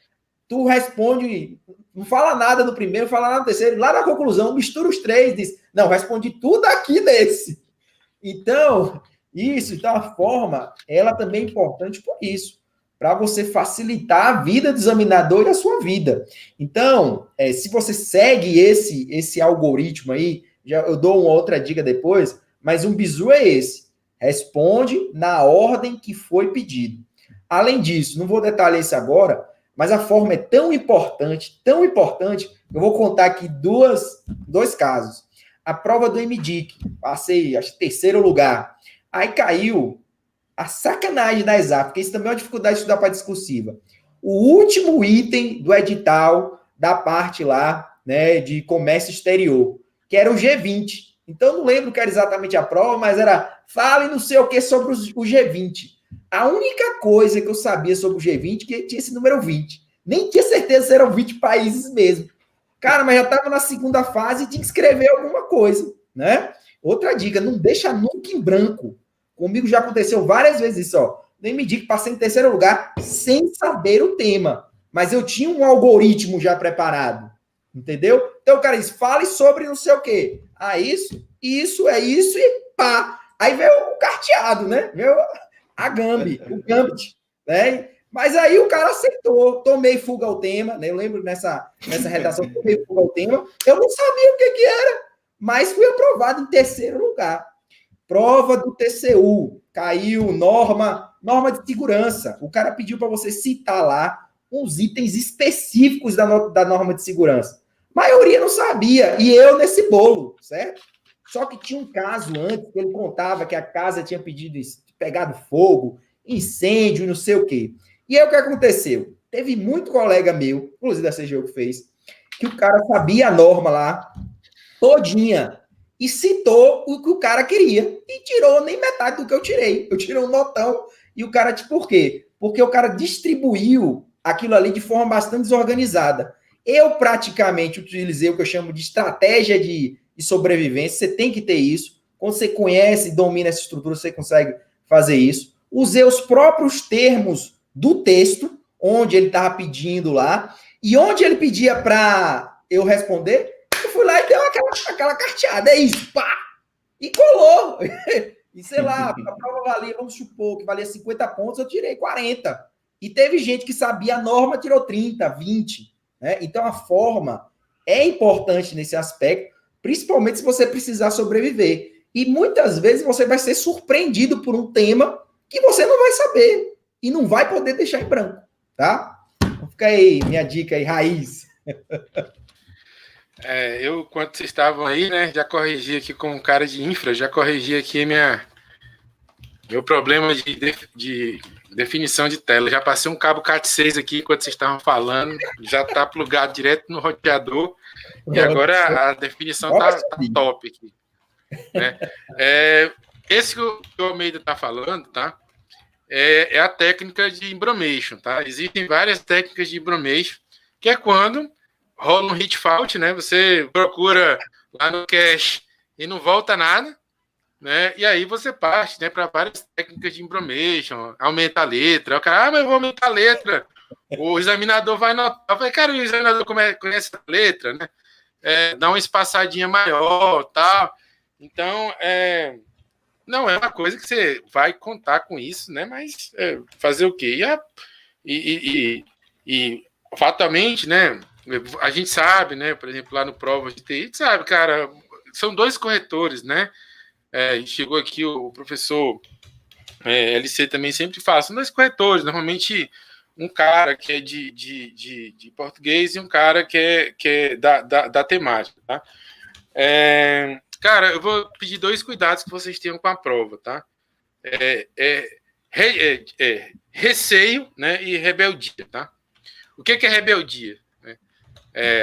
tu responde, não fala nada no primeiro, fala nada no terceiro, lá na conclusão, mistura os três, diz, não, responde tudo aqui nesse. Então, então a forma, ela também é importante por isso, para você facilitar a vida do examinador e a sua vida. Então, se você segue esse algoritmo aí, eu dou uma outra dica depois, mas um bizu é esse, responde na ordem que foi pedido. Além disso, não vou detalhar isso agora, mas a forma é tão importante, eu vou contar aqui dois casos. A prova do MDIC, passei, acho que 3º lugar. Aí caiu a sacanagem da exata, porque isso também é uma dificuldade de estudar para discursiva. O último item do edital da parte lá, né, de comércio exterior, que era o G20. Então, não lembro que era exatamente a prova, mas era fale não sei o que sobre o G20. A única coisa que eu sabia sobre o G20 é que tinha esse número 20. Nem tinha certeza se eram 20 países mesmo. Cara, mas já estava na segunda fase e tinha que escrever alguma coisa, né? Outra dica, não deixa nunca em branco. Comigo já aconteceu várias vezes isso, ó. Nem me diga que passei em 3º lugar sem saber o tema. Mas eu tinha um algoritmo já preparado. Entendeu? Então o cara diz, fale sobre não sei o quê. Isso e pá. Aí veio o carteado, né? Veio o Gambit, né? Mas aí o cara aceitou, tomei fuga ao tema, né? Eu lembro nessa redação, tomei fuga ao tema, eu não sabia o que era, mas fui aprovado em 3º lugar. Prova do TCU, caiu norma de segurança. O cara pediu para você citar lá uns itens específicos da norma de segurança. A maioria não sabia, e eu nesse bolo, certo? Só que tinha um caso antes, que ele contava que a casa tinha pegado fogo, incêndio, não sei o quê. E aí o que aconteceu? Teve muito colega meu, inclusive da CGU que fez, que o cara sabia a norma lá, todinha, e citou o que o cara queria, e tirou nem metade do que eu tirei. Eu tirei um notão, e o cara, por quê? Porque o cara distribuiu aquilo ali de forma bastante desorganizada. Eu praticamente utilizei o que eu chamo de estratégia de sobrevivência, você tem que ter isso. Quando você conhece e domina essa estrutura, você consegue fazer isso. Usei os próprios termos do texto, onde ele estava pedindo lá, e onde ele pedia para eu responder, eu fui lá e deu aquela carteada, é isso, pá! E colou! E sei lá, a prova valia, vamos supor, que valia 50 pontos, eu tirei 40. E teve gente que sabia a norma, tirou 30, 20. Né? Então a forma é importante nesse aspecto, principalmente se você precisar sobreviver. E muitas vezes você vai ser surpreendido por um tema que você não vai saber e não vai poder deixar em branco, tá? Então fica aí, minha dica aí, raiz.
Eu, quando vocês estavam aí, né, já corrigi aqui com um cara de infra, já corrigi aqui meu problema de definição de tela. Já passei um cabo Cat6 aqui enquanto vocês estavam falando, já está plugado direto no roteador, e agora a definição tá top aqui. Né? Esse que o Almeida está falando, tá? É a técnica de embromation, tá? Existem várias técnicas de embromation, que é quando rola um hit fault, né? Você procura lá no cache e não volta nada, né? E aí você parte, né, para várias técnicas de embromation, aumenta a letra. O cara, mas eu vou aumentar a letra. O examinador vai notar. Eu falei, cara, o examinador conhece a letra, né? Dá uma espaçadinha maior, tal. Então, não é uma coisa que você vai contar com isso, né? Mas fazer o quê? E fatalmente, né? A gente sabe, né? Por exemplo, lá no Prova de TI, a gente sabe, cara, são 2 corretores, né? Chegou aqui o professor LC também sempre fala, são 2 corretores, normalmente um cara que é de português e um cara que é da temática, tá? Cara, eu vou pedir 2 cuidados que vocês tenham com a prova, tá? receio, né, e rebeldia, tá? O que é rebeldia?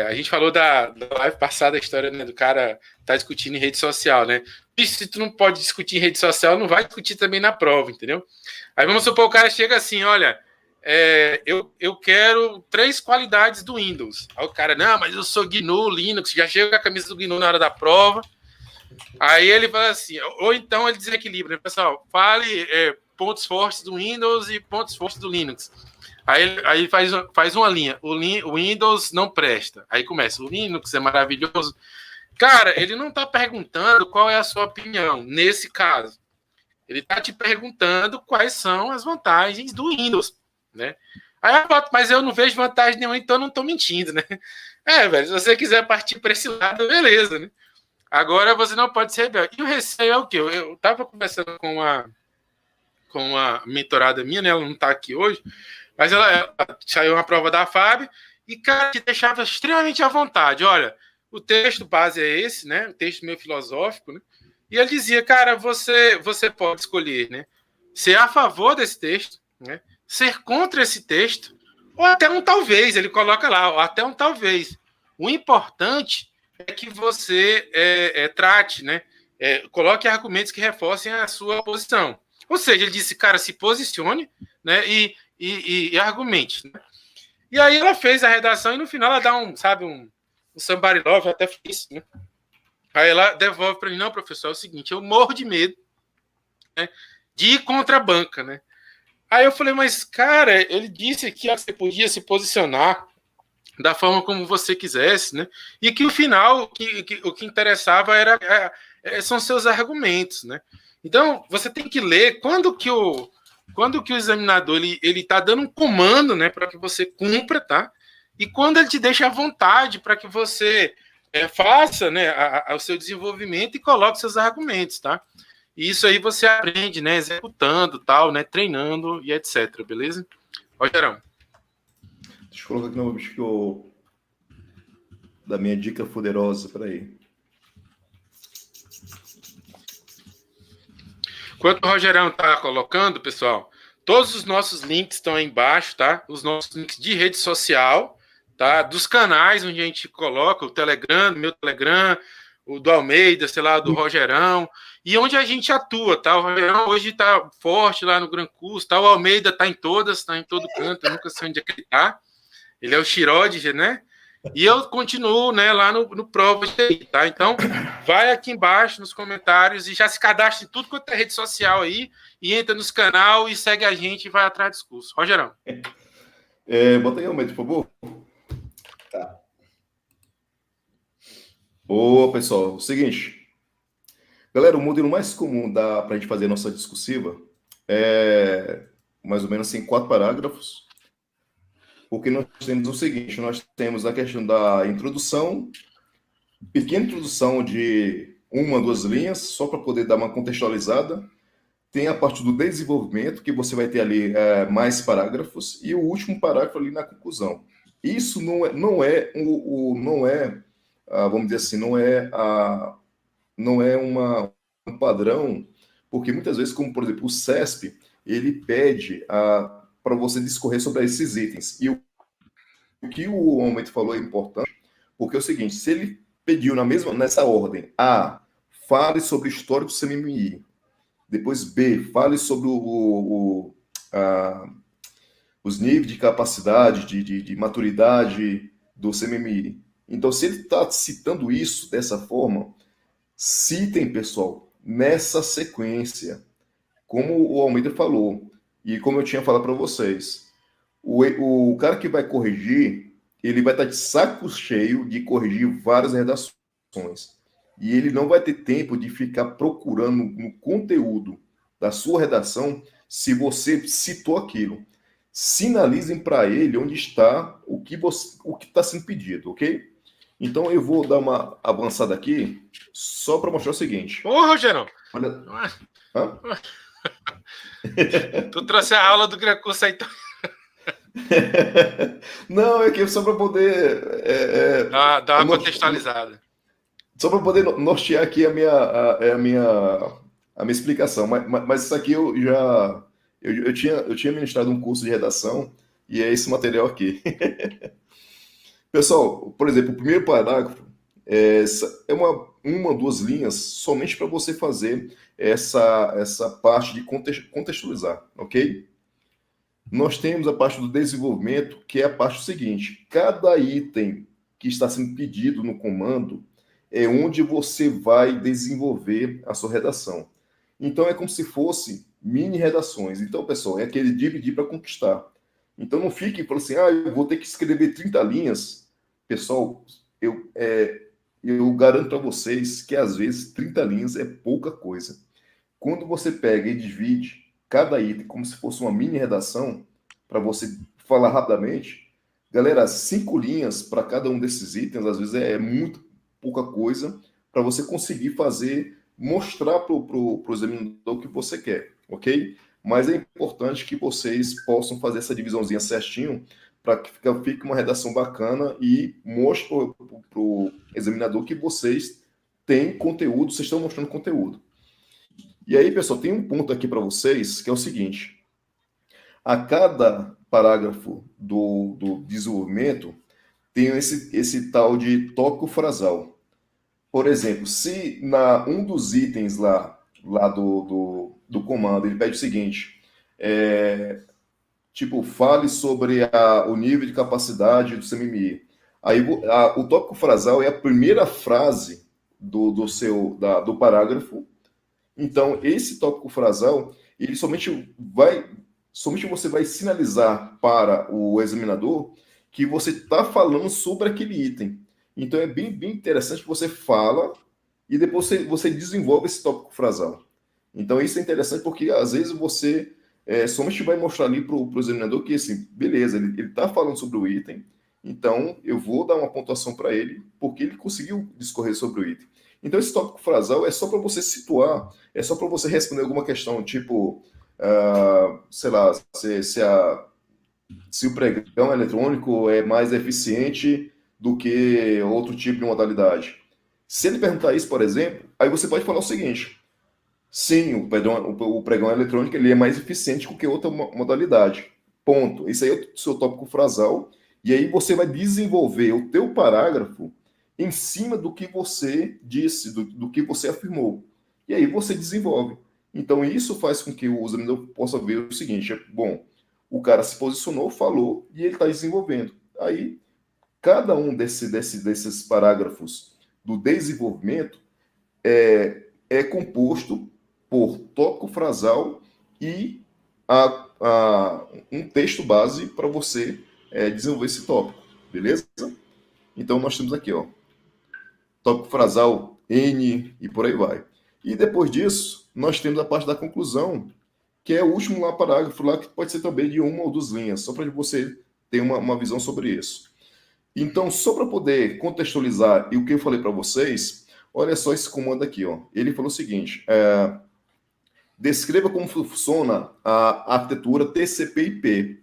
A gente falou da live passada, a história, né, do cara tá discutindo em rede social, né? E se tu não pode discutir em rede social, não vai discutir também na prova, entendeu? Aí vamos supor, o cara chega assim, olha, eu quero 3 qualidades do Windows. Aí o cara, não, mas eu sou GNU, Linux, já chega com a camisa do GNU na hora da prova. Aí ele fala assim, ou então ele desequilibra, né? Pessoal, fale pontos fortes do Windows e pontos fortes do Linux. Aí faz uma linha. O Windows não presta. Aí começa. O Linux é maravilhoso. Cara, ele não está perguntando qual é a sua opinião nesse caso. Ele está te perguntando quais são as vantagens do Windows, né? Aí eu falo, mas eu não vejo vantagem nenhuma, então eu não estou mentindo, né? Velho, se você quiser partir para esse lado, beleza, né? Agora você não pode ser rebelde. E o receio é o quê? Eu estava conversando com uma mentorada minha, né? Ela não está aqui hoje, mas ela saiu uma prova da FAB e, cara, te deixava extremamente à vontade. Olha, o texto base é esse, né? O texto meio filosófico, né? E ele dizia, cara, você pode escolher, né? Ser a favor desse texto, né? Ser contra esse texto, ou até um talvez. Ele coloca lá, ou até um talvez. O importante é que você trate, né? Coloque argumentos que reforcem a sua posição. Ou seja, ele disse, cara, se posicione, né? E argumente. Né? E aí ela fez a redação e no final ela dá um somebody love, eu até fiz, né? Aí ela devolve para mim, não, professor, é o seguinte, eu morro de medo, né, de ir contra a banca, né? Aí eu falei, mas, cara, ele disse que você podia se posicionar da forma como você quisesse, né? E que o final, o que interessava são seus argumentos, né? Então, você tem que ler quando que o examinador ele tá dando um comando, né, para que você cumpra, tá? E quando ele te deixa à vontade para que você faça, né, o seu desenvolvimento e coloque seus argumentos, tá? E isso aí você aprende, né, executando, tal, né, treinando e etc, beleza? Rogerão.
Deixa eu colocar aqui no bicho da minha dica poderosa, peraí.
Enquanto o Rogerão tá colocando, pessoal, todos os nossos links estão aí embaixo, tá? Os nossos links de rede social, tá? Dos canais onde a gente coloca o Telegram, meu Telegram, o do Almeida, sei lá, do Rogerão, e onde a gente atua, tá? O Rogerão hoje tá forte lá no Gran Curso, tá? O Almeida tá em todas, tá em todo canto, eu nunca sei onde é que ele tá. Ele é o Xirode, né? E eu continuo, né, lá no Prova aí, tá? Então, vai aqui embaixo nos comentários e já se cadastra em tudo quanto é rede social aí, e entra nos canal e segue a gente e vai atrás do discurso. Rogerão.
Bota aí, Almeida, por favor. Tá. Ô, pessoal, o seguinte. Galera, o modelo mais comum para a gente fazer a nossa discursiva é mais ou menos assim, 4 parágrafos. Porque nós temos o seguinte, nós temos a questão da introdução, pequena introdução de 1 a 2 linhas, só para poder dar uma contextualizada. Tem a parte do desenvolvimento, que você vai ter ali mais parágrafos, e o último parágrafo ali na conclusão. Isso não é vamos dizer assim, não é um padrão, porque muitas vezes, como por exemplo o CESP, ele pede para você discorrer sobre esses itens. E o que o Almeida falou é importante, porque é o seguinte, se ele pediu nessa ordem, A, fale sobre o histórico do CMMI, depois B, fale sobre os níveis de capacidade, de maturidade do CMMI. Então, se ele está citando isso dessa forma, citem, pessoal, nessa sequência, como o Almeida falou, e como eu tinha falado para vocês, o cara que vai corrigir, ele vai estar de saco cheio de corrigir várias redações. E ele não vai ter tempo de ficar procurando no conteúdo da sua redação se você citou aquilo. Sinalizem para ele onde está o que está sendo pedido, ok? Então eu vou dar uma avançada aqui só para mostrar o seguinte.
Ô, Rogerão!
Olha...
Tu trouxe a aula do Gran Curso aí, então.
Não, é que só para poder
dar uma contextualizada.
Só para poder nortear aqui a minha explicação. Mas isso aqui eu Eu tinha ministrado um curso de redação e é esse material aqui. Pessoal, por exemplo, o primeiro parágrafo é uma ou duas linhas somente para você fazer essa parte de contextualizar, ok? Nós temos a parte do desenvolvimento, que é a parte seguinte: cada item que está sendo pedido no comando é onde você vai desenvolver a sua redação. Então, é como se fosse mini redações. Então, pessoal, é aquele dividir para conquistar. Então, não fique falando assim, eu vou ter que escrever 30 linhas. Pessoal, eu garanto para vocês que, às vezes, 30 linhas é pouca coisa. Quando você pega e divide cada item como se fosse uma mini redação, para você falar rapidamente, galera, 5 linhas para cada um desses itens, às vezes é muito pouca coisa para você conseguir mostrar para o examinador o que você quer, ok? Mas é importante que vocês possam fazer essa divisãozinha certinho para que fique uma redação bacana e mostre para o examinador que vocês têm conteúdo, vocês estão mostrando conteúdo. E aí, pessoal, tem um ponto aqui para vocês, que é o seguinte: a cada parágrafo do desenvolvimento tem esse tal de tópico frasal. Por exemplo, se um dos itens lá do comando, ele pede o seguinte, fale sobre o nível de capacidade do CMMI. Aí o tópico frasal é a primeira frase do parágrafo. Então, esse tópico frasal, ele somente você vai sinalizar para o examinador que você está falando sobre aquele item. Então, é bem, bem interessante que você fala e depois você desenvolve esse tópico frasal. Então, isso é interessante porque, às vezes, você somente vai mostrar ali para o examinador que, assim, beleza, ele está falando sobre o item, então eu vou dar uma pontuação para ele porque ele conseguiu discorrer sobre o item. Então, esse tópico frasal é só para você situar, é só para você responder alguma questão, tipo, sei lá, se o pregão eletrônico é mais eficiente do que outro tipo de modalidade. Se ele perguntar isso, por exemplo, aí você pode falar o seguinte: sim, o pregão eletrônico ele é mais eficiente do que outra modalidade. Ponto. Isso aí é o seu tópico frasal. E aí você vai desenvolver o teu parágrafo em cima do que você disse, do que você afirmou. E aí você desenvolve. Então, isso faz com que o examinador possa ver o seguinte: bom, o cara se posicionou, falou, e ele está desenvolvendo. Aí, cada um desses parágrafos do desenvolvimento é composto por tópico frasal e um texto base para você desenvolver esse tópico, beleza? Então, nós temos aqui, tópico frasal N e por aí vai. E depois disso, nós temos a parte da conclusão, que é o último parágrafo lá, que pode ser também de uma ou duas linhas, só para você ter uma visão sobre isso. Então, só para poder contextualizar e o que eu falei para vocês, olha só esse comando aqui. Ele falou o seguinte: descreva como funciona a arquitetura TCP/IP.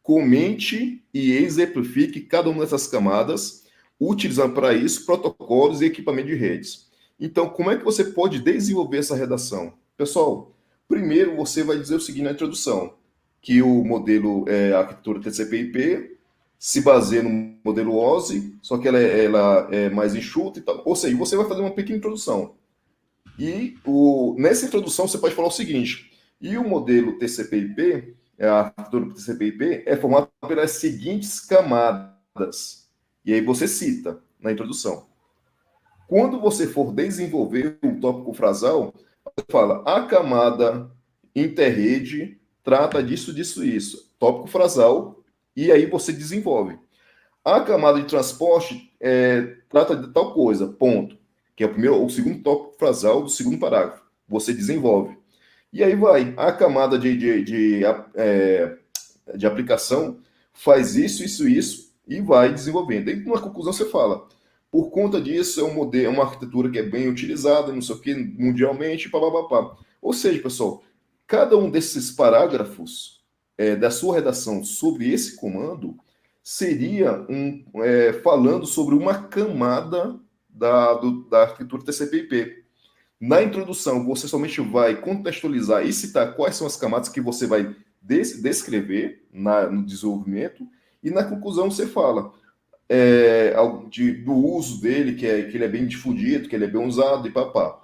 Comente e exemplifique cada uma dessas camadas, utilizando para isso protocolos e equipamento de redes. Então, como é que você pode desenvolver essa redação? Pessoal, primeiro você vai dizer o seguinte na introdução, que o modelo a arquitetura TCP/IP se baseia no modelo OSI, só que ela é mais enxuta e tal. Ou seja, você vai fazer uma pequena introdução. E nessa introdução você pode falar o seguinte: e o modelo TCP/IP, a arquitetura TCP/IP, é formada pelas seguintes camadas. E aí você cita na introdução. Quando você for desenvolver o tópico frasal, você fala: a camada interrede trata disso, disso e isso. Tópico frasal, e aí você desenvolve. A camada de transporte trata de tal coisa, ponto. Que é o segundo tópico frasal do segundo parágrafo. Você desenvolve. E aí vai. A camada de aplicação faz isso, isso, isso, e vai desenvolvendo. E na conclusão você fala: por conta disso, é uma arquitetura que é bem utilizada, não sei o que, mundialmente, papapá. Ou seja, pessoal, cada um desses parágrafos da sua redação sobre esse comando seria falando sobre uma camada da arquitetura TCP/IP. Na introdução, você somente vai contextualizar e citar quais são as camadas que você vai descrever no desenvolvimento, e na conclusão você fala do uso dele, que ele é bem difundido, que ele é bem usado, e papá.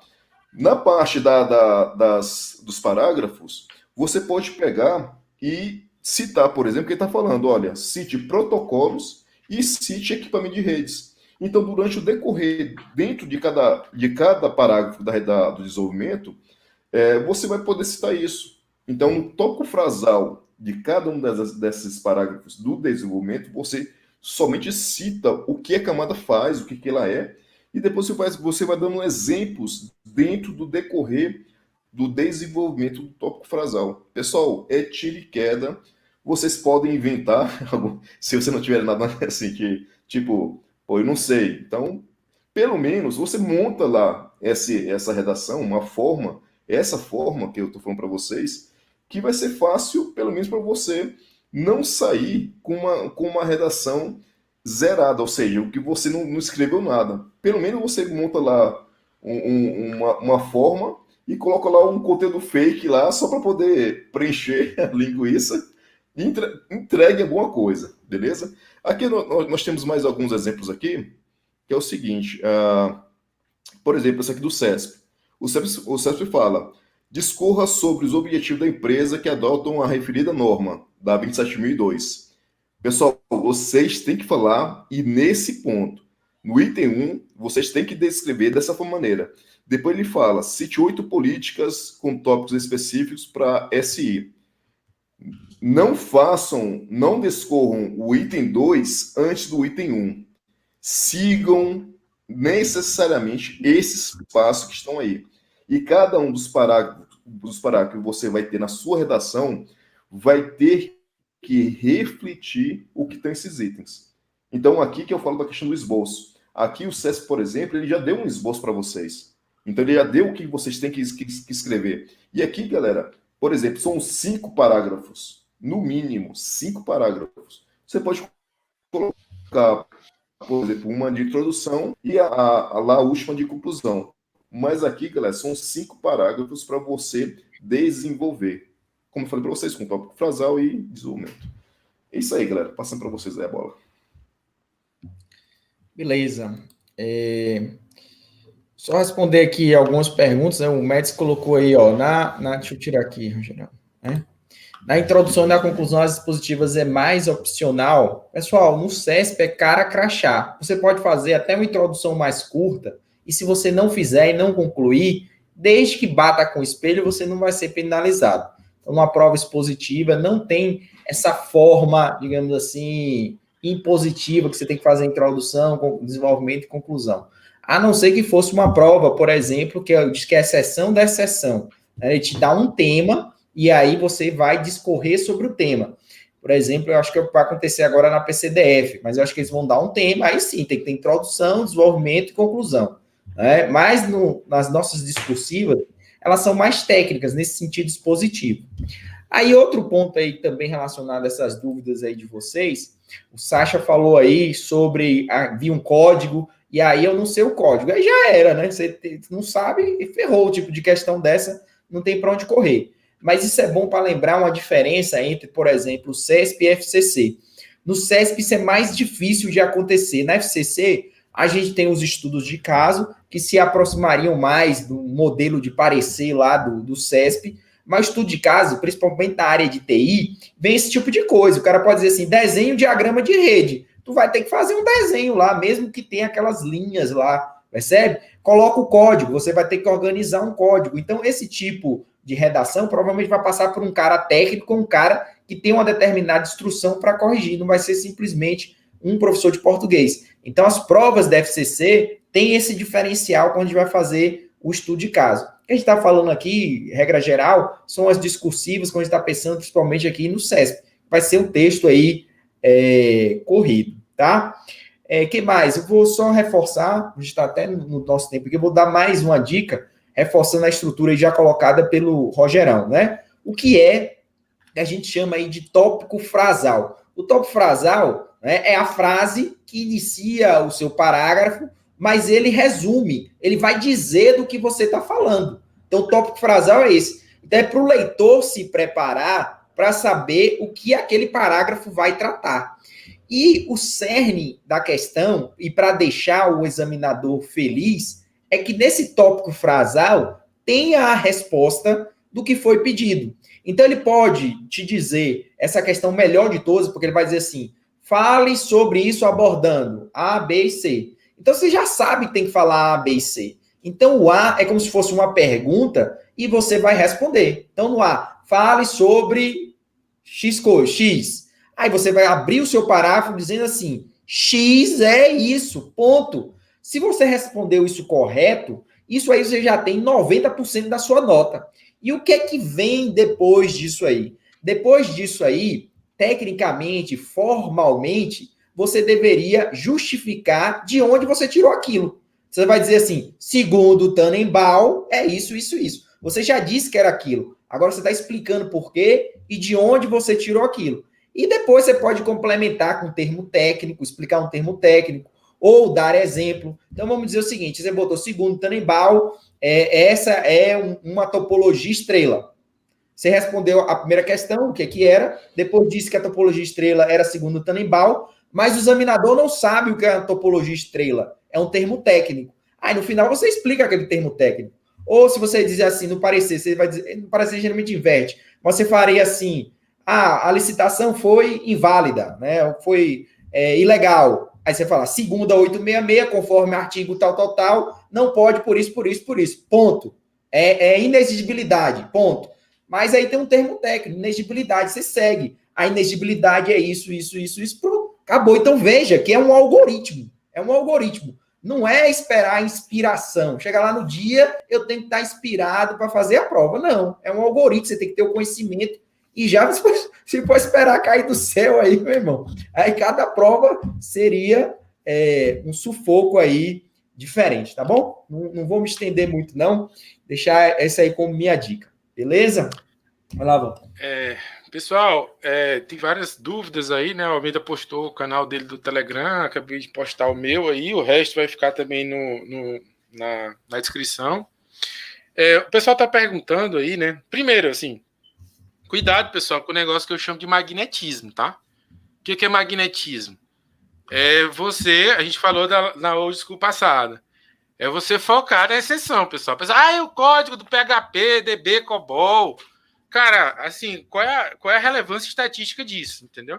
Na parte dos parágrafos, você pode pegar e citar, por exemplo, quem está falando, olha, cite protocolos e cite equipamento de redes. Então, durante o decorrer, dentro de cada parágrafo do desenvolvimento, você vai poder citar isso. Então, no tópico frasal de cada um desses parágrafos do desenvolvimento, você somente cita o que a camada faz, o que ela é, e depois você vai dando exemplos dentro do decorrer do desenvolvimento do tópico frasal. Pessoal, é tiro e queda. Vocês podem inventar, se você não tiver nada assim que, tipo, pô, eu não sei. Então, pelo menos, você monta lá essa redação, essa forma que eu estou falando para vocês, que vai ser fácil, pelo menos para você, não sair com uma redação zerada, ou seja, o que você não escreveu nada. Pelo menos você monta lá uma forma e coloca lá um conteúdo fake lá, só para poder preencher a linguiça e entregue alguma coisa, beleza? Aqui nós temos mais alguns exemplos aqui, que é o seguinte, por exemplo, esse aqui do CESP. O CESP fala, discorra sobre os objetivos da empresa que adotam a referida norma, da 27.002. Pessoal, vocês têm que falar, e nesse ponto, no item 1, vocês têm que descrever dessa maneira. Depois ele fala, cite 8 políticas com tópicos específicos para SI. Não descorram o item 2 antes do item 1. Sigam necessariamente esses passos que estão aí. E cada um dos parágrafos que você vai ter na sua redação vai ter que refletir o que tem esses itens. Então, aqui que eu falo da questão do esboço. Aqui o CESP, por exemplo, ele já deu um esboço para vocês. Então, ele já deu o que vocês têm que escrever. E aqui, galera, por exemplo, são 5 parágrafos. No mínimo, 5 parágrafos. Você pode colocar, por exemplo, uma de introdução e a última de conclusão. Mas aqui, galera, são 5 parágrafos para você desenvolver. Como eu falei para vocês, com tópico frasal e desenvolvimento. É isso aí, galera. Passando para vocês aí a bola.
Beleza. Só responder aqui algumas perguntas, né? O Médici colocou aí, ó, deixa eu tirar aqui, Rogério, né? Na introdução e na conclusão, as dispositivas é mais opcional. Pessoal, no CESP é cara crachá. Você pode fazer até uma introdução mais curta, e se você não fizer e não concluir, desde que bata com o espelho, você não vai ser penalizado. Então, numa prova expositiva, não tem essa forma, digamos assim, impositiva, que você tem que fazer a introdução, desenvolvimento e conclusão. A não ser que fosse uma prova, por exemplo, que diz que é exceção da exceção. Ele te dá um tema, e aí você vai discorrer sobre o tema. Por exemplo, eu acho que vai acontecer agora na PCDF, mas eu acho que eles vão dar um tema, aí sim, tem que ter introdução, desenvolvimento e conclusão. Né? Mas nas nossas discursivas, elas são mais técnicas, nesse sentido expositivo. Aí, outro ponto aí também relacionado a essas dúvidas aí de vocês, o Sacha falou aí sobre havia um código, e aí eu não sei o código. Aí já era, né? Você não sabe e ferrou, o tipo de questão dessa, não tem para onde correr. Mas isso é bom para lembrar uma diferença entre, por exemplo, o CESP e FCC. No CESP isso é mais difícil de acontecer. Na FCC, a gente tem os estudos de caso que se aproximariam mais do modelo de parecer lá do CESP, mas estudo de caso, principalmente na área de TI, vem esse tipo de coisa. O cara pode dizer assim, desenho diagrama de rede. Tu vai ter que fazer um desenho lá, mesmo que tenha aquelas linhas lá, percebe? Coloca o código, você vai ter que organizar um código. Então, esse tipo de redação provavelmente vai passar por um cara técnico, um cara que tem uma determinada instrução para corrigir, não vai ser simplesmente um professor de português. Então, as provas da FCC têm esse diferencial quando a gente vai fazer o estudo de caso. O que a gente está falando aqui, regra geral, são as discursivas, quando a gente está pensando principalmente aqui no CESP. Vai ser um texto aí corrido, tá? Que mais? Eu vou só reforçar, a gente está até no nosso tempo aqui, eu vou dar mais uma dica, reforçando a estrutura já colocada pelo Rogerão, né? O que a gente chama aí de tópico frasal. O tópico frasal, né, é a frase que inicia o seu parágrafo, mas ele resume, ele vai dizer do que você está falando. Então, o tópico frasal é esse. Então, é para o leitor se preparar para saber o que aquele parágrafo vai tratar. E o cerne da questão, e para deixar o examinador feliz, é que nesse tópico frasal tenha a resposta do que foi pedido. Então, ele pode te dizer essa questão melhor de todas, porque ele vai dizer assim, fale sobre isso abordando A, B e C. Então, você já sabe que tem que falar A, B e C. Então, o A é como se fosse uma pergunta e você vai responder. Então, no A, fale sobre X coisa, X. Aí você vai abrir o seu parágrafo dizendo assim, X é isso, ponto. Se você respondeu isso correto, isso aí você já tem 90% da sua nota. E o que é que vem depois disso aí? Depois disso aí, tecnicamente, formalmente, você deveria justificar de onde você tirou aquilo. Você vai dizer assim, segundo Tannenbaum, é isso, isso, isso. Você já disse que era aquilo. Agora você está explicando por quê e de onde você tirou aquilo. E depois você pode complementar com um termo técnico, explicar um termo técnico, ou dar exemplo. Então vamos dizer o seguinte, você botou segundo Tannenbaum, essa é uma topologia estrela. Você respondeu a primeira questão, o que era, depois disse que a topologia estrela era segundo Tannenbaum, mas o examinador não sabe o que é a topologia estrela. É um termo técnico. Aí no final você explica aquele termo técnico. Ou se você dizer assim, no parecer, você vai dizer, no parecer geralmente inverte, você faria assim, a licitação foi inválida, né? Foi ilegal. Aí você fala, segunda 866, conforme artigo tal, não pode por isso, ponto. É inexigibilidade, ponto. Mas aí tem um termo técnico, inexigibilidade, você segue. A inexigibilidade é isso, pronto, acabou. Então veja que é um algoritmo, Não é esperar a inspiração. Chega lá no dia, eu tenho que estar inspirado para fazer a prova. Não, é um algoritmo, você tem que ter o conhecimento e já se for esperar cair do céu aí, meu irmão. Aí cada prova seria um sufoco aí diferente, tá bom? Não vou me estender muito, não. Deixar essa aí como minha dica. Beleza? Vai lá, Walter.
Pessoal, tem várias dúvidas aí, né? O Almeida postou o canal dele do Telegram, acabei de postar o meu aí, o resto vai ficar também na descrição. O pessoal tá perguntando aí, né? Primeiro, assim, cuidado, pessoal, com o negócio que eu chamo de magnetismo, tá? O que é magnetismo? A gente falou na old school passada, é você focar na exceção, pessoal. O código do PHP, DB, COBOL. Cara, assim, qual é a relevância estatística disso, entendeu?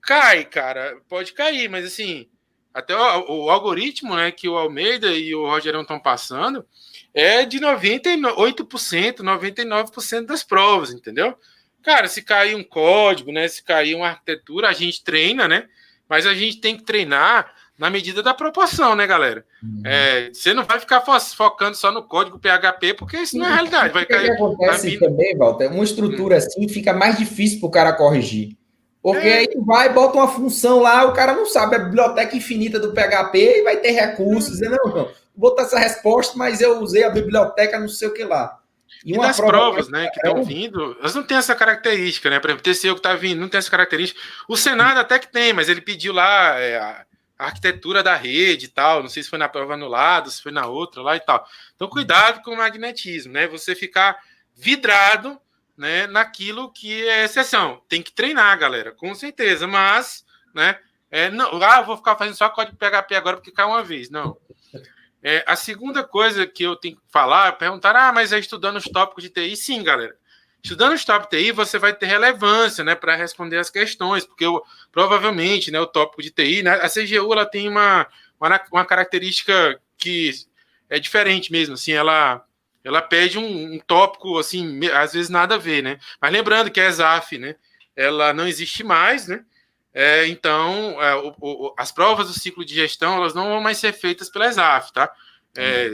Cai, cara, pode cair, mas assim, até o algoritmo, né, que o Almeida e o Rogerão estão passando é de 98%, 99% das provas, entendeu? Cara, se cair um código, né, se cair uma arquitetura, a gente treina, né, mas a gente tem que treinar na medida da proporção, né, galera? Você não vai ficar focando só no código PHP, porque isso não é realidade. Vai cair.
O que acontece também, Walter, uma estrutura assim fica mais difícil para o cara corrigir. Porque aí tu vai, bota uma função lá, o cara não sabe a biblioteca infinita do PHP e vai ter recursos. Não, vou botar essa resposta, mas eu usei a biblioteca não sei o que lá.
E das provas, né, que estão vindo, elas não têm essa característica, né? Por exemplo, o TCU que está vindo não tem essa característica. O Senado até que tem, mas ele pediu lá a arquitetura da rede e tal, não sei se foi na prova anulada, se foi na outra lá e tal. Então, cuidado com o magnetismo, né? Você ficar vidrado, né, naquilo que é exceção. Tem que treinar, galera, com certeza, mas, né, eu vou ficar fazendo só código PHP agora porque cai uma vez. Não. A segunda coisa que eu tenho que falar, perguntar, mas estudando os tópicos de TI? Sim, galera. Estudando os tópicos de TI, você vai ter relevância, né, para responder as questões, porque provavelmente, né, o tópico de TI, né, a CGU ela tem uma característica que é diferente mesmo, assim, ela pede um tópico, assim, às vezes nada a ver, né? Mas lembrando que a ESAF, né, ela não existe mais, né? Então, as provas do ciclo de gestão, elas não vão mais ser feitas pela ESAF, tá?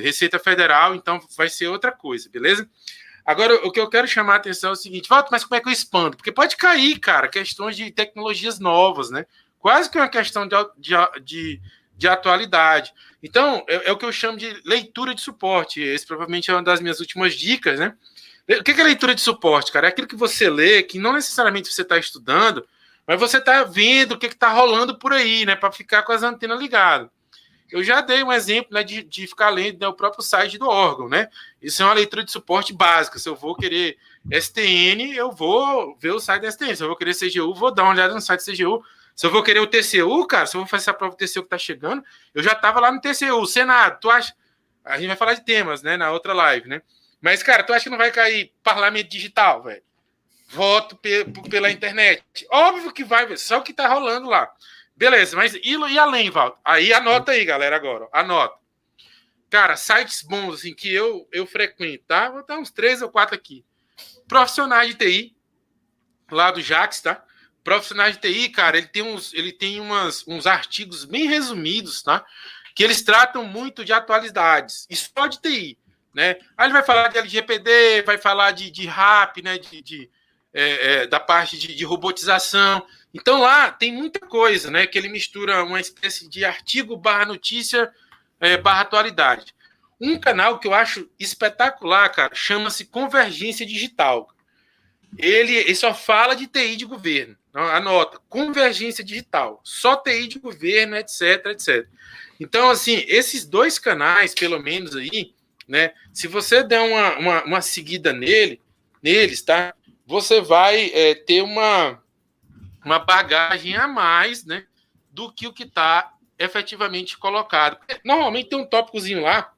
Receita Federal, então vai ser outra coisa, beleza? Agora, o que eu quero chamar a atenção é o seguinte, Walter, mas como é que eu expando? Porque pode cair, cara, questões de tecnologias novas, né? Quase que uma questão de atualidade. Então, é o que eu chamo de leitura de suporte. Esse provavelmente é uma das minhas últimas dicas, né? O que é leitura de suporte, cara? É aquilo que você lê, que não necessariamente você está estudando, mas você está vendo o que está rolando por aí, né? Para ficar com as antenas ligadas. eu já dei um exemplo, né, de ficar lendo, né, o próprio site do órgão, né? Isso é uma leitura de suporte básica. Se eu vou querer STN, eu vou ver o site da STN. Se eu vou querer CGU, vou dar uma olhada no site da CGU. Se eu vou querer o TCU, cara, se eu vou fazer essa prova do TCU que tá chegando, eu já tava lá no TCU. Senado, tu acha... A gente vai falar de temas, né, na outra live, né? Mas, cara, tu acha que não vai cair parlamento digital, velho? Voto pela internet? Óbvio que vai, velho. Só o que tá rolando lá. Beleza, mas e além, Valdo? Aí anota aí, galera, agora. Anota. Cara, sites bons, assim, que eu frequento, tá? Vou dar uns 3 ou 4 aqui. Profissionais de TI, lá do Jax, tá? Profissionais de TI, cara, ele tem uns artigos bem resumidos, tá? Que eles tratam muito de atualidades, e só de TI, né? Aí ele vai falar de LGPD, vai falar de RAP, né? Da parte de robotização. Então lá tem muita coisa, né? Que ele mistura uma espécie de artigo barra notícia barra atualidade. Um canal que eu acho espetacular, cara, chama-se Convergência Digital. Ele só fala de TI de governo. Anota, Convergência Digital. Só TI de governo, etc, etc. Então, assim, esses 2 canais, pelo menos aí, né? Se você der uma seguida neles, tá? Você vai ter uma bagagem a mais, né? Do que o que está efetivamente colocado. Normalmente tem um tópicozinho lá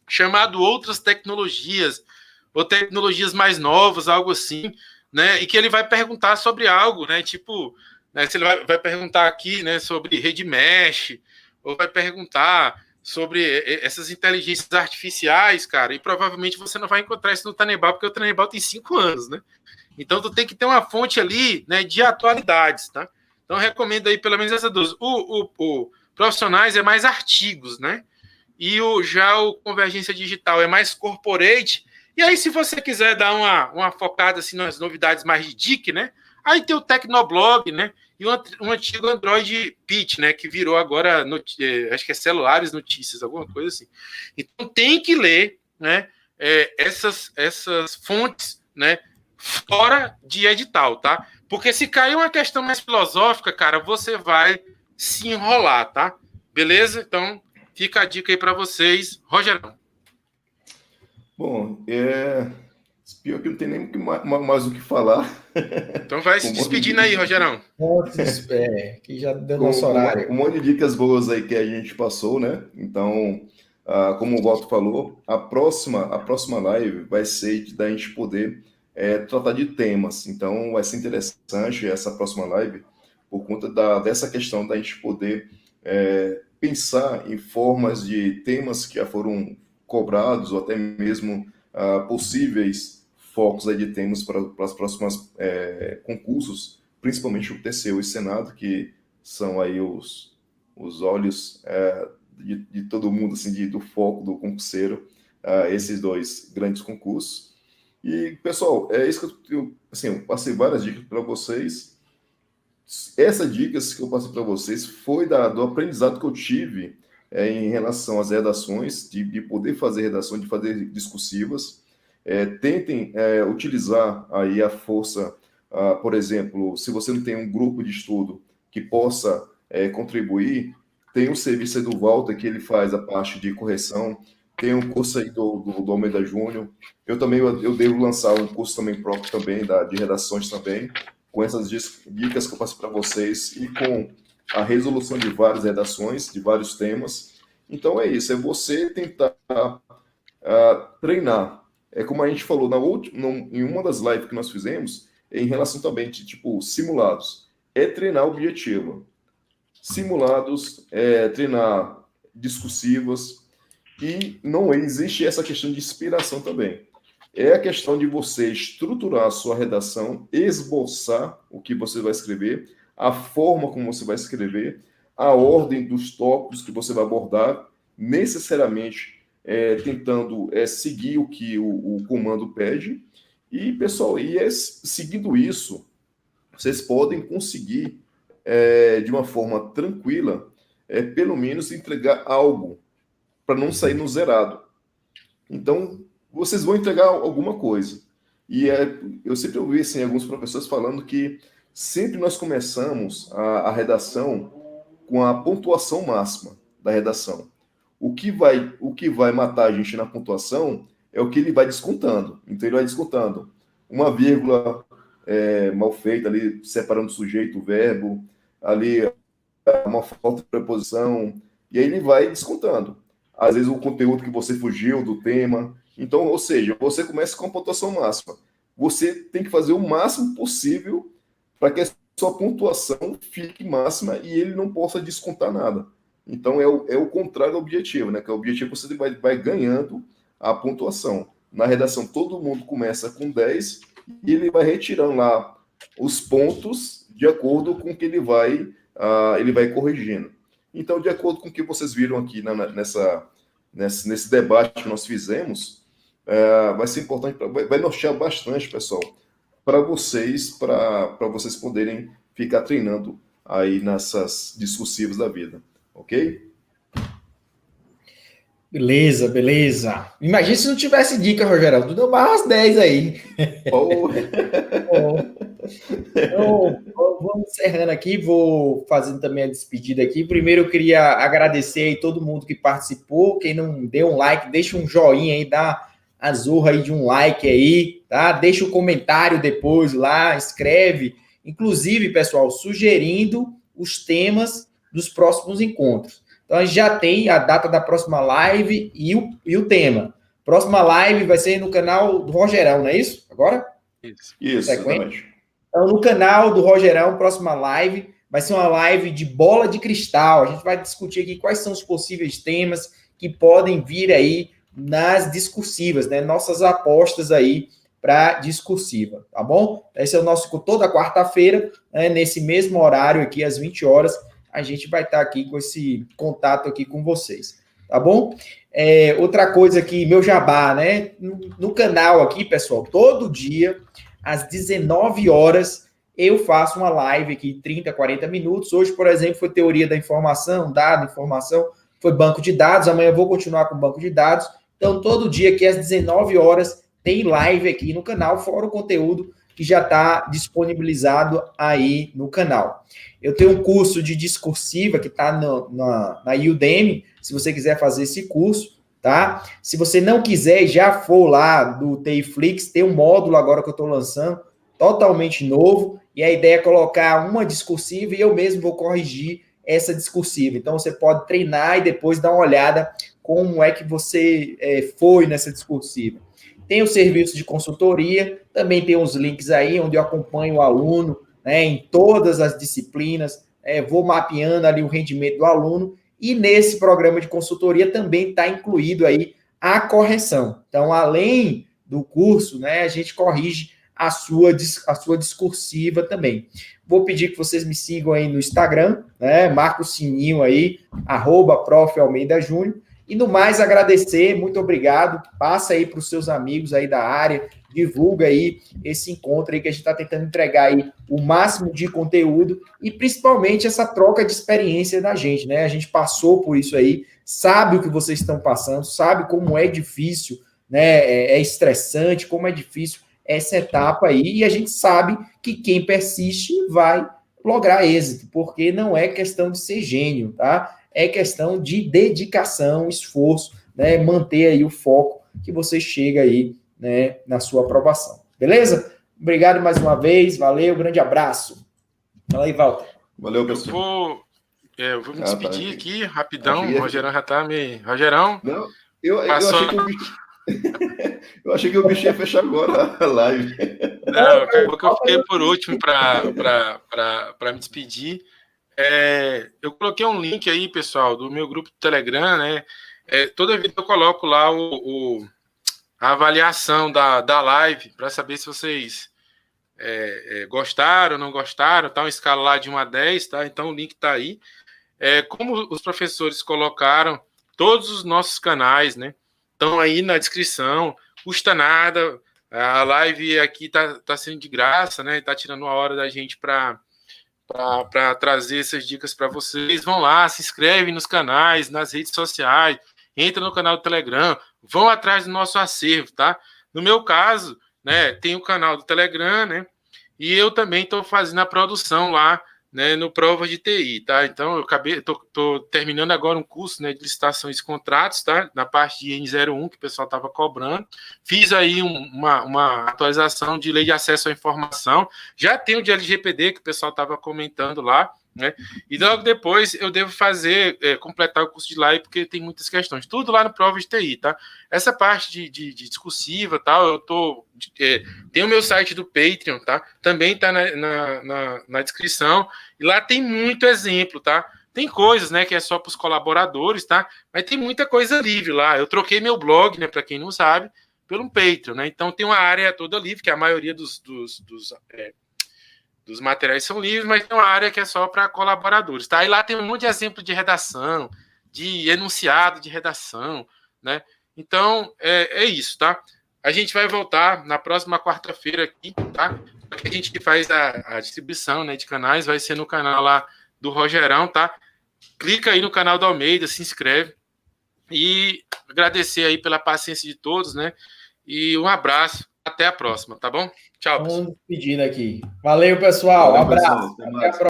chamado outras tecnologias, ou tecnologias mais novas, algo assim, né? E que ele vai perguntar sobre algo, né? Tipo, né, se ele vai perguntar aqui, né, sobre rede mesh, ou vai perguntar sobre essas inteligências artificiais, cara, e provavelmente você não vai encontrar isso no Tanebal, porque o Tanebal tem 5 anos, né? Então tu tem que ter uma fonte ali, né, de atualidades, tá? Então eu recomendo aí pelo menos essas 2. O Profissionais é mais artigos, né? E já o Convergência Digital é mais corporate. E aí, se você quiser dar uma focada assim, nas novidades mais de DIC, né? Aí tem o Tecnoblog, né? E um antigo Android Pitch, né? Que virou agora, acho que é Celulares Notícias, alguma coisa assim. Então tem que ler, né? Essas fontes, né? Fora de edital, tá? Porque se cair uma questão mais filosófica, cara, você vai se enrolar, tá? Beleza? Então, fica a dica aí para vocês. Rogerão.
Bom, pior que não tem nem mais o que falar.
Então vai se despedindo aí, Rogerão.
Que já deu nosso horário.
Um monte de dicas boas aí que a gente passou, né? Então, como o Walter falou, a próxima live vai ser da gente poder tratar de temas. Então, vai ser interessante essa próxima live por conta dessa questão da gente poder pensar em formas de temas que já foram cobrados ou até mesmo possíveis focos aí de temas para as próximas concursos, principalmente o TCU e Senado, que são aí os olhos de todo mundo, assim, do foco do concurseiro, esses 2 grandes concursos. E, pessoal, é isso que eu passei várias dicas para vocês. Essas dicas que eu passei para vocês foi do aprendizado que eu tive em relação às redações, de poder fazer redações, de fazer discursivas. Tentem utilizar aí a força, por exemplo, se você não tem um grupo de estudo que possa contribuir, tem o serviço aí do Walter, que ele faz a parte de correção, tem um curso aí do Almeida Júnior. Eu também eu devo lançar um curso também próprio também, de redações também, com essas dicas que eu passo para vocês e com a resolução de várias redações, de vários temas. Então é isso, é você tentar treinar. É como a gente falou em uma das lives que nós fizemos, em relação também de simulados. É treinar objetivo. Simulados, treinar discursivas, e não existe essa questão de inspiração também. É a questão de você estruturar a sua redação, esboçar o que você vai escrever, a forma como você vai escrever, a ordem dos tópicos que você vai abordar, necessariamente tentando seguir o que o comando pede. E, pessoal, seguindo isso, vocês podem conseguir, de uma forma tranquila, pelo menos entregar algo, para não sair no zerado. Então, vocês vão entregar alguma coisa. E eu sempre ouvi assim, alguns professores falando que sempre nós começamos a redação com a pontuação máxima. da redação. O que vai matar a gente na pontuação é o que ele vai descontando. Então, ele vai descontando uma vírgula mal feita ali, separando o sujeito, o verbo, ali uma falta de preposição, e aí ele vai descontando. Às vezes o conteúdo que você fugiu do tema. Então, ou seja, você começa com a pontuação máxima. Você tem que fazer o máximo possível para que a sua pontuação fique máxima e ele não possa descontar nada. Então, é o contrário do objetivo, né? Que o objetivo você vai ganhando a pontuação. Na redação, todo mundo começa com 10 e ele vai retirando lá os pontos de acordo com o que ele vai corrigindo. Então, de acordo com o que vocês viram aqui nesse debate que nós fizemos, vai ser importante, vai nortear bastante, pessoal, para vocês poderem ficar treinando aí nessas discursivas da vida, ok?
Beleza. Imagina se não tivesse dica, Rogerão. Tu deu mais umas 10 aí. Então, vamos encerrando aqui. Vou fazendo também a despedida aqui. Primeiro, eu queria agradecer aí todo mundo que participou. Quem não deu um like, deixa um joinha aí, dá a zorra aí de um like aí, tá? Deixa um comentário depois lá, escreve. Inclusive, pessoal, sugerindo os temas dos próximos encontros. Então, a gente já tem a data da próxima live e o tema. Próxima live vai ser no canal do Rogerão, não é isso? Agora?
Isso, exatamente.
Então, no canal do Rogerão, próxima live, vai ser uma live de bola de cristal. A gente vai discutir aqui quais são os possíveis temas que podem vir aí nas discursivas, né? Nossas apostas aí para discursiva, tá bom? Esse é o nosso toda quarta-feira, né? Nesse mesmo horário aqui, às 20 horas, a gente vai estar aqui com esse contato aqui com vocês, tá bom? Outra coisa aqui, meu jabá, né? No canal aqui, pessoal, todo dia, às 19 horas, eu faço uma live aqui, 30, 40 minutos. Hoje, por exemplo, foi teoria da informação, dado, informação, foi banco de dados. Amanhã eu vou continuar com banco de dados. Então, todo dia aqui, às 19 horas, tem live aqui no canal, fora o conteúdo que já está disponibilizado aí no canal. Eu tenho um curso de discursiva que está na Udemy, se você quiser fazer esse curso, tá? Se você não quiser e já for lá do TIFlix, tem um módulo agora que eu estou lançando, totalmente novo, e a ideia é colocar uma discursiva e eu mesmo vou corrigir essa discursiva. Então, você pode treinar e depois dar uma olhada como é que você foi nessa discursiva. Tem o serviço de consultoria, também tem os links aí, onde eu acompanho o aluno, né, em todas as disciplinas, vou mapeando ali o rendimento do aluno, e nesse programa de consultoria também está incluído aí a correção. Então, além do curso, né, a gente corrige a sua discursiva também. Vou pedir que vocês me sigam aí no Instagram, né, marca o sininho aí, @Prof. Almeida Júnior. E no mais, agradecer, muito obrigado. Passa aí para os seus amigos aí da área, divulga aí esse encontro aí que a gente está tentando entregar aí o máximo de conteúdo e principalmente essa troca de experiência da gente, né? A gente passou por isso aí, sabe o que vocês estão passando, sabe como é difícil, né? É estressante, como é difícil essa etapa aí, e a gente sabe que quem persiste vai lograr êxito, porque não é questão de ser gênio, tá? É questão de dedicação, esforço, né? Manter aí o foco que você chega aí, né, na sua aprovação. Beleza? Obrigado mais uma vez, valeu, grande abraço. Fala aí, Walter.
Valeu, pessoal.
Eu vou me despedir aqui, rapidão. O Rogerão já tá me... Rogerão?
Não, eu achei que o bicho ia fechar agora a live.
Não, acabou que eu fiquei por último para me despedir. Eu coloquei um link aí, pessoal, do meu grupo do Telegram, né? Toda vez eu coloco lá a avaliação da live para saber se vocês gostaram ou não gostaram. Tá uma escala lá de 1 a 10, tá? Então o link tá aí. Como os professores colocaram, todos os nossos canais, né? Estão aí na descrição, custa nada. A live aqui tá sendo de graça, né? Tá tirando uma hora da gente para trazer essas dicas para vocês. Vão lá, se inscrevem nos canais, nas redes sociais, entra no canal do Telegram, vão atrás do nosso acervo, tá? No meu caso, né, tem o canal do Telegram, né? E eu também estou fazendo a produção lá né, no prova de TI, tá? Então, eu tô terminando agora um curso, né, de licitações e contratos, tá? Na parte de N01, que o pessoal estava cobrando. Fiz aí uma atualização de lei de acesso à informação. Já tenho de LGPD, que o pessoal estava comentando lá, né? E logo depois eu devo completar o curso de LAI, porque tem muitas questões. Tudo lá no prova de TI, tá? Essa parte de discursiva e tal, tem o meu site do Patreon, tá? Também tá na descrição. E lá tem muito exemplo, tá? Tem coisas, né, que é só para os colaboradores, tá? Mas tem muita coisa livre lá. Eu troquei meu blog, né, para quem não sabe, pelo Patreon, né? Então tem uma área toda livre, que a maioria dos materiais são livres, mas tem uma área que é só para colaboradores, tá? E lá tem um monte de exemplo de redação, de enunciado de redação, né? Então, é isso, tá? A gente vai voltar na próxima quarta-feira aqui, tá? Que a gente faz a distribuição, né, de canais, vai ser no canal lá do Rogerão, tá? Clica aí no canal do Almeida, se inscreve e agradecer aí pela paciência de todos, né? E um abraço, até a próxima, tá bom? Tchau, pessoal.
Vamos pedindo aqui. Valeu, pessoal. Um abraço.
Pessoal, até mais.